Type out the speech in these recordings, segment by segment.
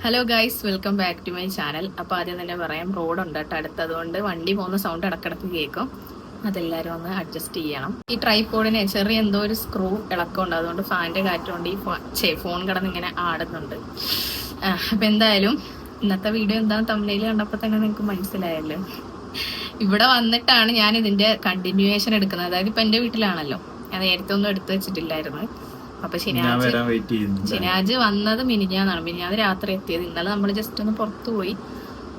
Hello guys, welcome back to my channel. അപ്പോൾ ആദ്യം തന്നെ പറയാം, റോഡുണ്ട് കേട്ടോ അടുത്തതുകൊണ്ട് വണ്ടി പോകുന്ന സൗണ്ട് ഇടക്കിടക്ക് കേൾക്കും. അതെല്ലാവരും ഒന്ന് അഡ്ജസ്റ്റ് ചെയ്യണം. ഈ ട്രൈപോഡിന് ചെറിയ എന്തോ ഒരു സ്ക്രൂ ഇളക്കമുണ്ട്, അതുകൊണ്ട് ഫാൻ്റെ കാറ്റുകൊണ്ട് ഈ ഫോൺ കിടന്ന് ഇങ്ങനെ ആടുന്നുണ്ട്. അപ്പം എന്തായാലും ഇന്നത്തെ വീഡിയോ എന്താണെന്ന് തമ്മിൽ കണ്ടപ്പോൾ തന്നെ നിങ്ങൾക്ക് മനസ്സിലായല്ലോ. ഇവിടെ വന്നിട്ടാണ് ഞാൻ ഇതിൻ്റെ കണ്ടിന്യൂവേഷൻ എടുക്കുന്നത്. അതായത് ഇപ്പം എൻ്റെ വീട്ടിലാണല്ലോ, ഞാൻ നേരത്തെ ഒന്നും എടുത്തു വെച്ചിട്ടില്ലായിരുന്നു. അപ്പൊ ഷിനാജ് വന്നത് മിനിഞ്ഞാന്ന് രാത്രി എത്തിയത്. ഇന്നലെ നമ്മൾ ജസ്റ്റ് ഒന്ന് പുറത്തു പോയി.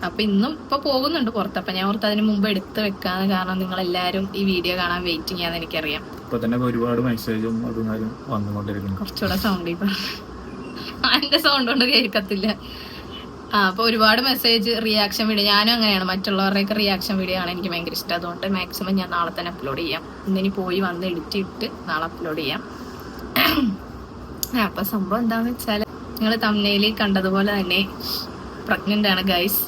അപ്പൊ ഇന്നും ഇപ്പൊ പോകുന്നുണ്ട് പുറത്ത്. അപ്പൊ ഞാൻ ഓർത്ത് അതിന് മുമ്പ് എടുത്ത് വെക്കാന്ന്, കാരണം നിങ്ങൾ എല്ലാരും ഈ വീഡിയോ കാണാൻ വെയിറ്റിംഗ് ആണെന്ന് എനിക്കറിയാം. ഒരുപാട് മെസ്സേജും കുറച്ചുകൂടെ സൗണ്ട് എന്റെ സൗണ്ട് കൊണ്ട് കേൾക്കത്തില്ല. അപ്പൊ ഒരുപാട് മെസ്സേജ്, റിയാക്ഷൻ വീഡിയോ. ഞാനും അങ്ങനെയാണ്, മറ്റുള്ളവരുടെയൊക്കെ റിയാക്ഷൻ വീഡിയോ ആണ് എനിക്ക് ഭയങ്കര ഇഷ്ടം. അതുകൊണ്ട് മാക്സിമം ഞാൻ നാളെ തന്നെ അപ്ലോഡ് ചെയ്യാം. ഇന്നിനി പോയി വന്ന് എഡിറ്റ് ഇട്ട് നാളെ അപ്ലോഡ് ചെയ്യാം. അപ്പൊ സംഭവം എന്താന്ന് വെച്ചാല്, നിങ്ങൾ തമ്മിൽ കണ്ടതുപോലെ തന്നെ പ്രഗ്നന്റ് ആണ് ഗൈസ്.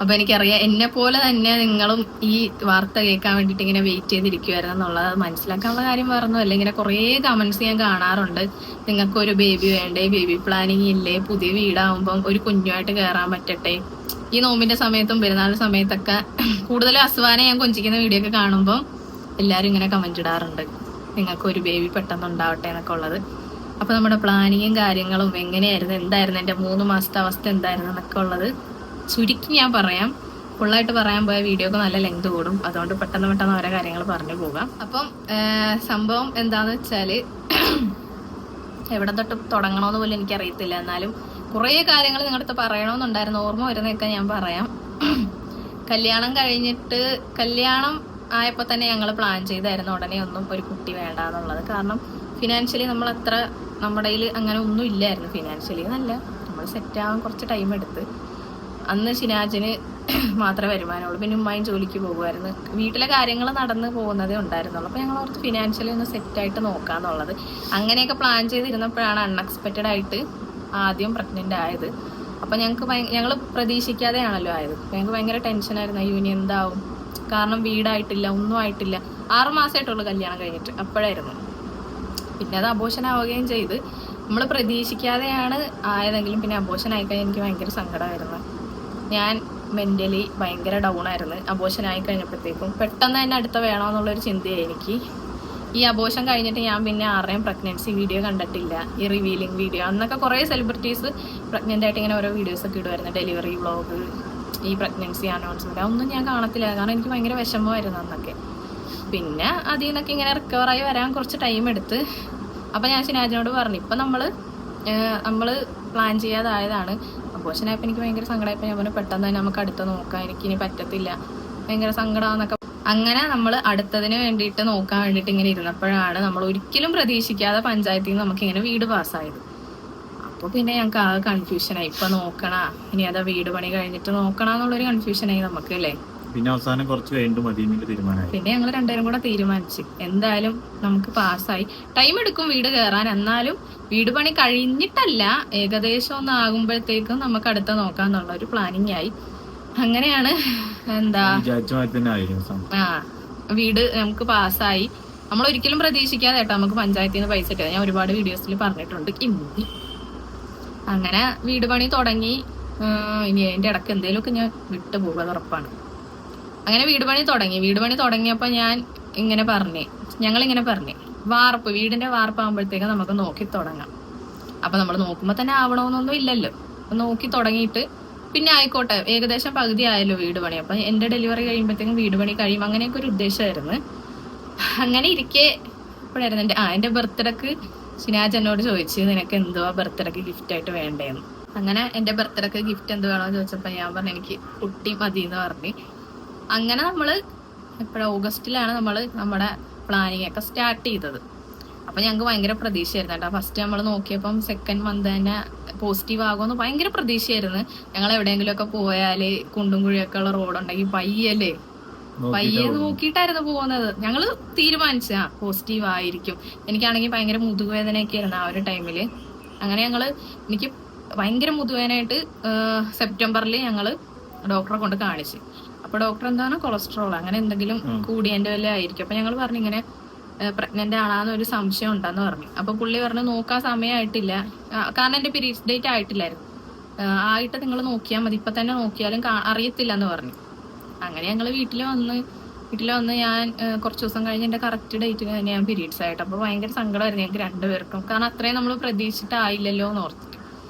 അപ്പൊ എനിക്കറിയാം എന്നെ പോലെ തന്നെ നിങ്ങളും ഈ വാർത്ത കേൾക്കാൻ വേണ്ടിട്ട് ഇങ്ങനെ വെയിറ്റ് ചെയ്തിരിക്കുവായിരുന്നു എന്നുള്ളത്. മനസ്സിലാക്കാനുള്ള കാര്യം പറഞ്ഞല്ല, ഇങ്ങനെ കുറേ കമന്റ്സ് ഞാൻ കാണാറുണ്ട്. നിങ്ങൾക്ക് ഒരു ബേബി വേണ്ടേ, ബേബി പ്ലാനിങ് ഇല്ലേ, പുതിയ വീടാവുമ്പം ഒരു കുഞ്ഞുമായിട്ട് കയറാൻ പറ്റട്ടെ. ഈ നോമ്പിന്റെ സമയത്തും പെരുന്നാൾ സമയത്തൊക്കെ കൂടുതലും അസ്വാനെ ഞാൻ കൊഞ്ചിക്കുന്ന വീഡിയോ ഒക്കെ കാണുമ്പോൾ എല്ലാവരും ഇങ്ങനെ കമന്റ് ഇടാറുണ്ട്, നിങ്ങൾക്ക് ഒരു ബേബി പെട്ടെന്ന് ഉണ്ടാവട്ടെ എന്നൊക്കെ ഉള്ളത്. അപ്പൊ നമ്മുടെ പ്ലാനിങ്ങും കാര്യങ്ങളും എങ്ങനെയായിരുന്നു, എന്തായിരുന്നു, എൻ്റെ 3 മാസത്തെ അവസ്ഥ എന്തായിരുന്നു എന്നൊക്കെ ഉള്ളത് ചുരുക്കി ഞാൻ പറയാം. ഫുള്ളായിട്ട് പറയാൻ പോയ വീഡിയോക്ക് നല്ല ലെങ്ത് കൂടും. അതുകൊണ്ട് പെട്ടെന്ന് ഓരോ കാര്യങ്ങൾ പറഞ്ഞു പോകാം. അപ്പം സംഭവം എന്താന്ന് വെച്ചാല്, എവിടെ തൊട്ട് തുടങ്ങണമെന്ന് പോലും എനിക്കറിയത്തില്ല. എന്നാലും കുറേ കാര്യങ്ങൾ നിങ്ങളുടെ അടുത്ത് പറയണമെന്നുണ്ടായിരുന്നു. ഓർമ്മ വരുന്നതൊക്കെ ഞാൻ പറയാം. കല്യാണം ആയപ്പോൾ തന്നെ ഞങ്ങൾ പ്ലാൻ ചെയ്തായിരുന്നു ഉടനെ ഒന്നും ഒരു കുട്ടി വേണ്ട എന്നുള്ളത്. കാരണം ഫിനാൻഷ്യലി നമ്മളത്ര നമ്മുടെ കയ്യിൽ അങ്ങനെ ഒന്നും ഇല്ലായിരുന്നു. ഫിനാൻഷ്യലി എന്നല്ല, നമ്മൾ സെറ്റാവാൻ കുറച്ച് ടൈം എടുത്ത്. അന്ന് ഷിനാജിന് മാത്രമേ വരുമാനമുള്ളൂ, പിന്നെ ഉമ്മായും ജോലിക്ക് പോകുമായിരുന്നു. വീട്ടിലെ കാര്യങ്ങൾ നടന്ന് പോകുന്നതേ ഉണ്ടായിരുന്നുള്ളൂ. അപ്പോൾ ഞങ്ങൾ ഓർത്ത് ഫിനാൻഷ്യലി ഒന്ന് സെറ്റായിട്ട് നോക്കാന്നുള്ളത്. അങ്ങനെയൊക്കെ പ്ലാൻ ചെയ്തിരുന്നപ്പോഴാണ് അൺഎക്സ്പെക്റ്റഡ് ആയിട്ട് ആദ്യം പ്രഗ്നൻ്റ് ആയത്. അപ്പം ഞങ്ങൾ പ്രതീക്ഷിക്കാതെയാണല്ലോ ആയത്. ഞങ്ങൾക്ക് ഭയങ്കര ടെൻഷനായിരുന്നു, അയ്യോ ഇനി എന്താവും. കാരണം വീടായിട്ടില്ല, ഒന്നും ആയിട്ടില്ല. 6 മാസമായിട്ടുള്ളൂ കല്യാണം കഴിഞ്ഞിട്ട്, അപ്പോഴായിരുന്നു. പിന്നെ അത് അബോഷൻ ആവുകയും ചെയ്ത്. നമ്മൾ പ്രതീക്ഷിക്കാതെയാണ് ആയതെങ്കിലും പിന്നെ അബോഷൻ ആയിക്കഴിഞ്ഞാൽ എനിക്ക് ഭയങ്കര സങ്കടമായിരുന്നു. ഞാൻ മെൻ്റലി ഭയങ്കര ഡൗൺ ആയിരുന്നു അബോഷൻ ആയി കഴിഞ്ഞപ്പോഴത്തേക്കും. പെട്ടെന്ന് തന്നെ അടുത്ത വേണമെന്നുള്ളൊരു ചിന്തയായി എനിക്ക്. ഈ അബോഷൻ കഴിഞ്ഞിട്ട് ഞാൻ പിന്നെ ആരുടെയും പ്രഗ്നൻസി വീഡിയോ കണ്ടിട്ടില്ല. ഈ റിവീലിംഗ് വീഡിയോ, അന്നൊക്കെ കുറേ സെലിബ്രിറ്റീസ് പ്രഗ്നൻ്റ് ആയിട്ട് ഇങ്ങനെ ഓരോ വീഡിയോസൊക്കെ ഇടുമായിരുന്നു, ഡെലിവറി വ്ളോഗ്, ഈ പ്രഗ്നൻസി അനൗൺസ്മെന്റ്. അതൊന്നും ഞാൻ കാണത്തില്ല, കാരണം എനിക്ക് ഭയങ്കര വിഷമമായിരുന്നു അന്നൊക്കെ. പിന്നെ അതിൽ നിന്നൊക്കെ ഇങ്ങനെ റിക്കവറായി വരാൻ കുറച്ച് ടൈം എടുത്ത്. അപ്പം ഞാൻ ഷിനാജിനോട് പറഞ്ഞു, ഇപ്പം നമ്മൾ പ്ലാൻ ചെയ്യാതായതാണ്. അബോഷനായപ്പോൾ എനിക്ക് ഭയങ്കര സങ്കടമായപ്പോൾ ഞാൻ പറഞ്ഞു, പെട്ടെന്ന് തന്നെ നമുക്ക് അടുത്ത് നോക്കാം, എനിക്കിനി പറ്റത്തില്ല, ഭയങ്കര സങ്കടമാണെന്നൊക്കെ. അങ്ങനെ നമ്മൾ അടുത്തതിന് വേണ്ടിയിട്ട് നോക്കാൻ വേണ്ടിയിട്ട് ഇങ്ങനെ ഇരുന്നപ്പോഴാണ് നമ്മൾ ഒരിക്കലും പ്രതീക്ഷിക്കാതെ പഞ്ചായത്തിൽ നിന്ന് നമുക്കിങ്ങനെ വീട് പാസ്സായത്. അപ്പോൾ പിന്നെ ഞങ്ങൾക്ക് ആകെ കൺഫ്യൂഷനായി. ഇപ്പം നോക്കണ, ഇനി അതാ വീട് പണി കഴിഞ്ഞിട്ട് നോക്കണമെന്നുള്ളൊരു കൺഫ്യൂഷനായി നമുക്ക് അല്ലേ. പിന്നെ അവസാനം കുറച്ച് കഴിഞ്ഞിട്ട് മതി തീരുമാനമായി. പിന്നെ ഞങ്ങൾ രണ്ടുപേരും കൂടെ തീരുമാനിച്ചു, എന്തായാലും നമുക്ക് പാസ്സായി. ടൈം എടുക്കും വീട് കയറാൻ, എന്നാലും വീട് പണി കഴിഞ്ഞിട്ടല്ല, ഏകദേശം ഒന്ന് ആകുമ്പോഴത്തേക്കും നമുക്ക് അടുത്ത നോക്കാന്നുള്ള ഒരു പ്ലാനിങ് ആയി. അങ്ങനെയാണ് വീട് നമുക്ക് പാസ്സായി. നമ്മൾ ഒരിക്കലും പ്രതീക്ഷിക്കാതെ കേട്ടോ നമുക്ക് പഞ്ചായത്തിൽ നിന്ന് പൈസ കിട്ടിയത്. ഞാൻ ഒരുപാട് വീഡിയോസിൽ പറഞ്ഞിട്ടുണ്ട്. അങ്ങനെ വീട് പണി തുടങ്ങി. ഇനി അതിൻ്റെ ഇടയ്ക്ക് എന്തെങ്കിലുമൊക്കെ ഞാൻ വിട്ടുപോകുക, അത് ഉറപ്പാണ്. അങ്ങനെ വീട് പണി തുടങ്ങിയപ്പോൾ ഞങ്ങളിങ്ങനെ പറഞ്ഞേ, വീടിന്റെ വാർപ്പാകുമ്പോഴത്തേക്കും നമുക്ക് നോക്കി തുടങ്ങാം. അപ്പൊ നമ്മൾ നോക്കുമ്പോൾ തന്നെ ആവണമെന്നൊന്നും ഇല്ലല്ലോ. നോക്കി തുടങ്ങിയിട്ട് പിന്നെ ആയിക്കോട്ടെ, ഏകദേശം പകുതി ആയല്ലോ വീട് പണി. അപ്പൊ എന്റെ ഡെലിവറി കഴിയുമ്പോഴത്തേക്കും വീട് പണി കഴിയും, അങ്ങനെയൊക്കെ ഒരു ഉദ്ദേശമായിരുന്നു. അങ്ങനെ ഇരിക്കെ ഇപ്പോഴായിരുന്നു എന്റെ ബർത്ത്ഡേക്ക് ഷിനാജ് എന്നോട് ചോദിച്ചു, നിനക്ക് എന്തുവാ ബർത്ത്ഡേക്ക് ഗിഫ്റ്റ് ആയിട്ട് വേണ്ടേന്ന്. അങ്ങനെ എന്റെ ബർത്ത്ഡേക്ക് ഗിഫ്റ്റ് എന്ത് വേണമെന്ന് ചോദിച്ചപ്പോൾ ഞാൻ പറഞ്ഞു, എനിക്ക് കുട്ടി മതി എന്ന് പറഞ്ഞു. അങ്ങനെ നമ്മള് ഓഗസ്റ്റിലാണ് നമ്മുടെ പ്ലാനിങ് ഒക്കെ സ്റ്റാർട്ട് ചെയ്തത്. അപ്പൊ ഞങ്ങൾക്ക് ഭയങ്കര പ്രതീക്ഷയായിരുന്നു കേട്ടോ. ഫസ്റ്റ് നമ്മൾ നോക്കിയപ്പം 2nd മന്ത് തന്നെ പോസിറ്റീവ് ആകുമെന്ന് ഭയങ്കര പ്രതീക്ഷയായിരുന്നു. ഞങ്ങൾ എവിടെയെങ്കിലും ഒക്കെ പോയാല് കുണ്ടും കുഴിയൊക്കെ ഉള്ള റോഡുണ്ടെങ്കിൽ പയ്യെ നോക്കിയിട്ടായിരുന്നു പോകുന്നത്. ഞങ്ങള് തീരുമാനിച്ച പോസിറ്റീവ് ആയിരിക്കും. എനിക്കാണെങ്കിൽ ഭയങ്കര മുതുകുവേദനയൊക്കെ ആയിരുന്നു ആ ഒരു ടൈമില്. അങ്ങനെ എനിക്ക് ഭയങ്കര മുതുവേദനയായിട്ട് സെപ്റ്റംബറിൽ ഞങ്ങള് ഡോക്ടറെ കൊണ്ട് കാണിച്ചു. അപ്പൊ ഡോക്ടർ എന്താണ്, കൊളസ്ട്രോൾ അങ്ങനെ എന്തെങ്കിലും കൂടിയതിന്റെ വല്ല ആയിരിക്കും. അപ്പൊ ഞങ്ങൾ പറഞ്ഞു, ഇങ്ങനെ പ്രഗ്നന്റ് ആണാന്ന് ഒരു സംശയം ഉണ്ടെന്ന് പറഞ്ഞു. അപ്പൊ പുള്ളി പറഞ്ഞു, നോക്കാൻ സമയമായിട്ടില്ല, കാരണം എന്റെ പീരീഡ്സ് ഡേറ്റ് ആയിട്ടില്ലായിരുന്നു. ആയിട്ട് നിങ്ങൾ നോക്കിയാൽ മതി, ഇപ്പൊ തന്നെ നോക്കിയാലും അറിയത്തില്ല എന്ന് പറഞ്ഞു. അങ്ങനെ ഞങ്ങൾ വീട്ടിൽ വന്ന് ഞാൻ കുറച്ച് ദിവസം കഴിഞ്ഞ് എൻ്റെ കറക്റ്റ് ഡേറ്റിന് തന്നെ ഞാൻ പീരീഡ്സ് ആയിട്ട്. അപ്പോൾ ഭയങ്കര സങ്കടമായിരുന്നു ഞങ്ങൾക്ക് രണ്ടുപേർക്കും, കാരണം അത്രയും നമ്മൾ പ്രതീക്ഷിച്ചിട്ടായില്ലല്ലോ എന്ന് ഓർത്തിട്ട്.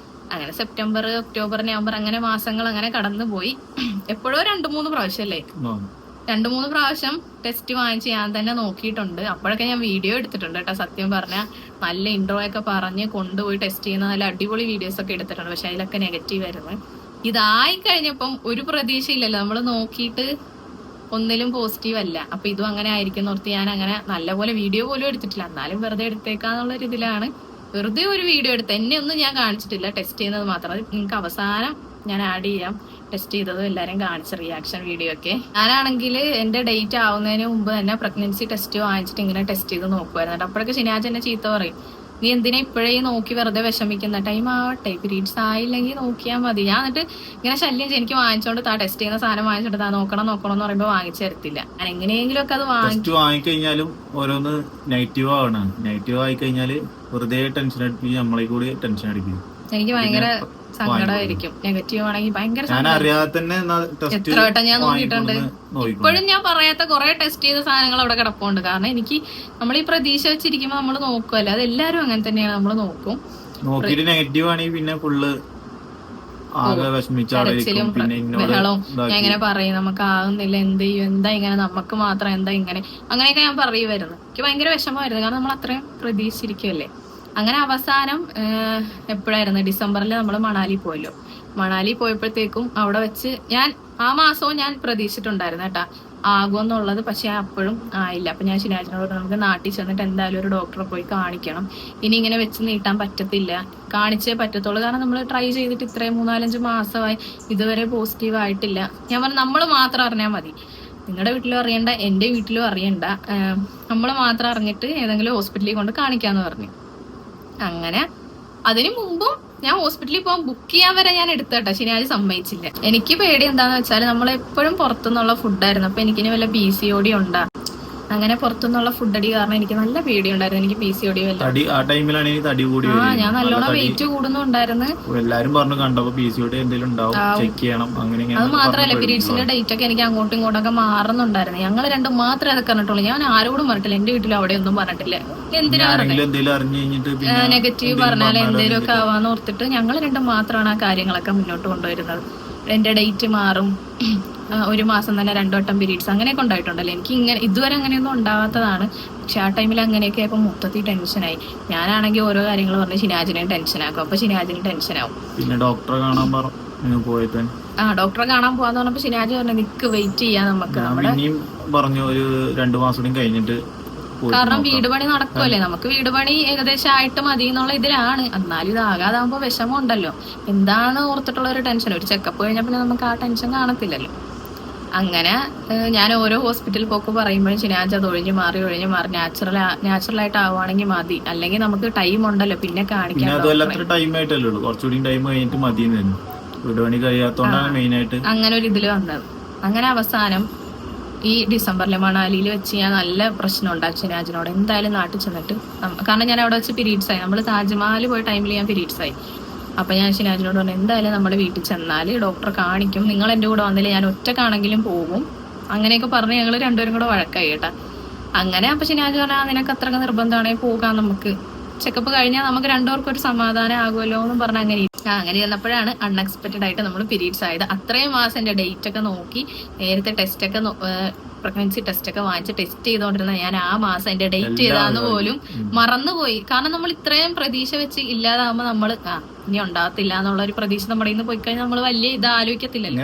അങ്ങനെ സെപ്റ്റംബർ, ഒക്ടോബർ, നവംബർ അങ്ങനെ മാസങ്ങൾ അങ്ങനെ കടന്നു പോയി. എപ്പോഴോ 2-3 പ്രാവശ്യം അല്ലേ, 2-3 പ്രാവശ്യം ടെസ്റ്റ് വാങ്ങിച്ച് ഞാൻ തന്നെ നോക്കിയിട്ടുണ്ട്. അപ്പോഴൊക്കെ ഞാൻ വീഡിയോ എടുത്തിട്ടുണ്ട് കേട്ടോ. സത്യം പറഞ്ഞാൽ നല്ല ഇൻട്രോ ഒക്കെ പറഞ്ഞ് കൊണ്ടുപോയി ടെസ്റ്റ് ചെയ്യുന്ന നല്ല അടിപൊളി വീഡിയോസ് ഒക്കെ എടുത്തിട്ടുണ്ട്. പക്ഷെ അതിലൊക്കെ നെഗറ്റീവ് ആയിരുന്നു. ഇതായി കഴിഞ്ഞപ്പം ഒരു പ്രതീക്ഷയില്ലല്ലോ, നമ്മൾ നോക്കിയിട്ട് ഒന്നിലും പോസിറ്റീവ് അല്ല. അപ്പൊ ഇതും അങ്ങനെ ആയിരിക്കും ഓർത്ത് ഞാൻ അങ്ങനെ നല്ലപോലെ വീഡിയോ പോലും എടുത്തിട്ടില്ല. എന്നാലും വെറുതെ എടുത്തേക്കാന്നുള്ള ഒരു ഇതിലാണ് വെറുതെ ഒരു വീഡിയോ എടുത്ത്. എന്നെ ഒന്നും ഞാൻ കാണിച്ചിട്ടില്ല, ടെസ്റ്റ് ചെയ്യുന്നത് മാത്രം. അത് നിങ്ങൾക്ക് അവസാനം ഞാൻ ആഡ് ചെയ്യാം, ടെസ്റ്റ് ചെയ്തതും എല്ലാവരും കാണിച്ച റിയാക്ഷൻ വീഡിയോ ഒക്കെ. ഞാനാണെങ്കിൽ എൻ്റെ ഡേറ്റ് ആവുന്നതിന് മുമ്പ് തന്നെ പ്രഗ്നൻസി ടെസ്റ്റ് വാങ്ങിച്ചിട്ട് ഇങ്ങനെ ടെസ്റ്റ് ചെയ്ത് നോക്കുമായിരുന്നു. അപ്പോഴൊക്കെ ഷിനാജ് എന്നെ ചീത്ത പറയും, നീ എന്തിനാ ഇപ്പോഴേ നോക്കി വെറുതെ വിഷമിക്കുന്ന, ടൈം ആവട്ടെ, പീരീഡ്സ് ആയില്ലെങ്കിൽ നോക്കിയാൽ മതി. ഞാൻ എന്നിട്ട് ഇങ്ങനെ ശല്യം ചെയ്ത് എനിക്ക് വാങ്ങിച്ചോണ്ട് ടെസ്റ്റ് ചെയ്യുന്ന സാധനം വാങ്ങിച്ചോണ്ട് നോക്കണം എന്ന് പറയുമ്പോൾ വാങ്ങിച്ചു തരത്തില്ല. ഞാൻ എങ്ങനെയെങ്കിലും ഒക്കെ അത് വാങ്ങിക്കഴിഞ്ഞാലും ഓരോന്ന് നെഗറ്റീവ് ആവണം. നെഗറ്റീവ് ആയി കഴിഞ്ഞാല് വെറുതെ ടെൻഷൻ അടിപ്പിക്കും, നമ്മളെ കൂടി ടെൻഷൻ അടിപ്പിക്കും. എനിക്ക് ഭയങ്കര സങ്കടമായിരിക്കും. നെഗറ്റീവ് ആണെങ്കിൽ ഭയങ്കര എത്ര വട്ടം ഞാൻ നോക്കിയിട്ടുണ്ട്. ഇപ്പോഴും ഞാൻ പറയാത്ത കുറെ ടെസ്റ്റ് ചെയ്ത സാധനങ്ങൾ അവിടെ കിടപ്പുണ്ട്. കാരണം എനിക്ക് നമ്മൾ ഈ പ്രതീക്ഷ വെച്ചിരിക്കുമ്പോ നമ്മൾ നോക്കുമല്ലോ, അത് എല്ലാരും അങ്ങനെ തന്നെയാണ്, നമ്മൾ നോക്കും. നോക്കിയിട്ട് നെഗറ്റീവ് ആണെങ്കിൽ പിന്നെ ഫുള്ള് കരച്ചിലും ബഹളവും. ഞാൻ ഇങ്ങനെ പറയും, നമുക്ക് ആകുന്നില്ല, എന്ത് ചെയ്യും, എന്താ ഇങ്ങനെ, നമുക്ക് മാത്രം എന്താ ഇങ്ങനെ, അങ്ങനെയൊക്കെ ഞാൻ പറയുമായിരുന്നു. എനിക്ക് ഭയങ്കര വിഷമമായിരുന്നു, കാരണം നമ്മൾ അത്രയും പ്രതീക്ഷിച്ചിരിക്കുമല്ലേ. അങ്ങനെ അവസാനം എപ്പോഴായിരുന്നു, ഡിസംബറിൽ നമ്മൾ മണാലി പോയല്ലോ. മണാലി പോയപ്പോഴത്തേക്കും അവിടെ വെച്ച് ഞാൻ ആ മാസവും ഞാൻ പ്രതീക്ഷിച്ചിട്ടുണ്ടായിരുന്നു കേട്ടാ ആകുമെന്നുള്ളത്. പക്ഷെ അപ്പോഴും ആയില്ല. അപ്പൊ ഞാൻ ഷിനാജിനോട് നമുക്ക് നാട്ടിൽ ചെന്നിട്ട് എന്തായാലും ഒരു ഡോക്ടറെ പോയി കാണിക്കണം, ഇനി ഇങ്ങനെ വെച്ച് നീട്ടാൻ പറ്റത്തില്ല, കാണിച്ചേ പറ്റത്തുള്ളൂ. കാരണം നമ്മൾ ട്രൈ ചെയ്തിട്ട് ഇത്രയും 3-4-5 മാസമായി ഇതുവരെ പോസിറ്റീവ് ആയിട്ടില്ല. ഞാൻ പറഞ്ഞു, നമ്മൾ മാത്രം അറിഞ്ഞാൽ മതി, നിങ്ങളുടെ വീട്ടിലും അറിയണ്ട, എൻ്റെ വീട്ടിലും അറിയണ്ട, നമ്മൾ മാത്രം അറിഞ്ഞിട്ട് ഏതെങ്കിലും ഹോസ്പിറ്റലിൽ കൊണ്ട് കാണിക്കാന്ന് പറഞ്ഞു. അങ്ങനെ അതിനു മുമ്പും ഞാൻ ഹോസ്പിറ്റലിൽ പോകാൻ ബുക്ക് ചെയ്യാൻ വരെ ഞാൻ എടുത്തേട്ടാ. ഷിനാജ് സമ്മതിച്ചില്ല. എനിക്ക് പേടി എന്താന്ന് വെച്ചാൽ നമ്മൾ എപ്പോഴും പുറത്തുനിന്നുള്ള ഫുഡായിരുന്നു. അപ്പൊ എനിക്കിനി വല്ല PCOD ഉണ്ടാ, അങ്ങനെ പുറത്തുനിന്നുള്ള ഫുഡ് അടി കാരണം എനിക്ക് നല്ല പേടിയുണ്ടായിരുന്നു. എനിക്ക് PCOD ഞാൻ നല്ലോണം വെയിറ്റ് കൂടുന്നുണ്ടായിരുന്നു. എല്ലാരും പറഞ്ഞു കണ്ടപ്പോ PCOD എന്തെങ്കിലും ഉണ്ടാവും, ചെക്ക് ചെയ്യണം. അത് മാത്രമല്ല, പീരീഡ്സിന്റെ ഡേറ്റ് ഒക്കെ എനിക്ക് അങ്ങോട്ടും ഇങ്ങോട്ടൊക്കെ മാറുന്നുണ്ടായിരുന്നു. ഞങ്ങൾ രണ്ടും മാത്രമേ അതൊക്കെ പറഞ്ഞിട്ടുള്ളൂ. ഞാൻ ആരോടും പറഞ്ഞിട്ടില്ല, എന്റെ വീട്ടിലും അവിടെ ഒന്നും പറഞ്ഞിട്ടില്ല. എന്തിനാണ് നെഗറ്റീവ് പറഞ്ഞാൽ എന്തെങ്കിലും ഒക്കെ ആവാന്ന് ഓർത്തിട്ട് ഞങ്ങൾ രണ്ടും മാത്രമാണ് ആ കാര്യങ്ങളൊക്കെ മുന്നോട്ട് കൊണ്ടുവരുന്നത്. എന്റെ ഡേറ്റ് മാറും, 1 മാസം തന്നെ 2 വട്ടം പീരീഡ്സ് അങ്ങനെയൊക്കെ ഉണ്ടായിട്ടുണ്ടല്ലോ. എനിക്ക് ഇങ്ങനെ ഇതുവരെ അങ്ങനെയൊന്നും ഉണ്ടാവാത്തതാണ്. പക്ഷെ ആ ടൈമിൽ അങ്ങനെയൊക്കെ ആയപ്പോൾ മൊത്തത്തിൽ ടെൻഷനായി. ഞാനാണെങ്കിൽ ഓരോ കാര്യങ്ങൾ പറഞ്ഞ് ഷിനാജിനെ ടെൻഷനാക്കും. അപ്പൊ ഷിനാജിന് ടെൻഷനാവും. പിന്നെ ഡോക്ടറെ കാണാൻ ഡോക്ടറെ കാണാൻ പോവാന്ന് പറഞ്ഞപ്പോ ഷിനാജ് പറഞ്ഞു, നിക്ക് വെയിറ്റ് ചെയ്യാം, നമുക്ക് പറഞ്ഞു ഒരു 2 മാസം കഴിഞ്ഞിട്ട്. കാരണം വീട് പണി നടക്കുമല്ലേ, നമുക്ക് വീട് പണി ഏകദേശം ആയിട്ട് മതി എന്നുള്ള ഇതിലാണ്. എന്നാലും ഇതാകാതാകുമ്പോ വിഷമം ഉണ്ടല്ലോ, എന്താണ് ഓർത്തിട്ടുള്ള ഒരു ടെൻഷൻ. ഒരു ചെക്കപ്പ് കഴിഞ്ഞാൽ പിന്നെ നമുക്ക് ആ ടെൻഷൻ കാണത്തില്ലല്ലോ. അങ്ങനെ ഞാൻ ഓരോ ഹോസ്പിറ്റൽ പോക്ക് പറയുമ്പോഴും ഷിനാജ് അത് ഒഴിഞ്ഞു മാറി നാച്ചുറലായിട്ട് ആവുകയാണെങ്കിൽ മതി, അല്ലെങ്കിൽ നമുക്ക് ടൈം ഉണ്ടല്ലോ പിന്നെ കാണിക്കാൻ. അങ്ങനെ ഒരു ഇതില് വന്നത്. അങ്ങനെ അവസാനം ഈ ഡിസംബറിലെ മണാലിയിൽ വെച്ച് ഞാൻ നല്ല പ്രശ്നം ഉണ്ടാക്കി ഷിനാജിനോട്, എന്തായാലും നാട്ടിൽ ചെന്നിട്ട്. കാരണം ഞാൻ അവിടെ വെച്ച് പീരീഡ്സ് ആയി, നമ്മൾ താജ്മഹൽ പോയ ടൈമിൽ ഞാൻ പീരീഡ്സ് ആയി. അപ്പൊ ഞാൻ ഷിനാജിനോട് പറഞ്ഞു, എന്തായാലും നമ്മുടെ വീട്ടിൽ ചെന്നാല് ഡോക്ടറെ കാണിക്കും, നിങ്ങൾ എൻ്റെ കൂടെ വന്നില്ല, ഞാൻ ഒറ്റക്കാണെങ്കിലും പോകും, അങ്ങനെയൊക്കെ പറഞ്ഞ് ഞങ്ങൾ രണ്ടുപേരും കൂടെ വഴക്കായി കേട്ടാ. അങ്ങനെ അപ്പൊ ഷിനാജ് പറഞ്ഞാൽ നിനക്ക് അത്രക്ക് നിർബന്ധമാണെങ്കിൽ പോകാം, നമുക്ക് ചെക്കപ്പ് കഴിഞ്ഞാൽ നമുക്ക് രണ്ടുപേർക്കും ഒരു സമാധാനം ആകുമല്ലോ എന്നും പറഞ്ഞ് അങ്ങനെ ചെന്നപ്പോഴാണ് അൺഎക്സ്പെക്റ്റഡ് ആയിട്ട് നമ്മൾ പീരീഡ്സ് ആയത്. അത്രയും മാസം എൻ്റെ ഡേറ്റ് ഒക്കെ നോക്കി നേരത്തെ ടെസ്റ്റൊക്കെ പ്രഗ്നൻസി ടെസ്റ്റ് ഒക്കെ വാങ്ങിച്ച് ടെസ്റ്റ് ചെയ്തോണ്ടിരുന്ന ഞാൻ ആ മാസം എന്റെ ഡേറ്റ് ചെയ്താന്ന് പോലും മറന്നുപോയി. കാരണം നമ്മൾ ഇത്രയും പ്രതീക്ഷ വെച്ച് ഇല്ലാതാകുമ്പോ നമ്മൾ ഇനി ഉണ്ടാകത്തില്ല എന്നുള്ള ഒരു പ്രതീക്ഷ നമ്മുടെ ഇന്ന് പോയി കഴിഞ്ഞാൽ നമ്മൾ വലിയ ഇത് ആലോചിക്കത്തില്ലല്ലോ.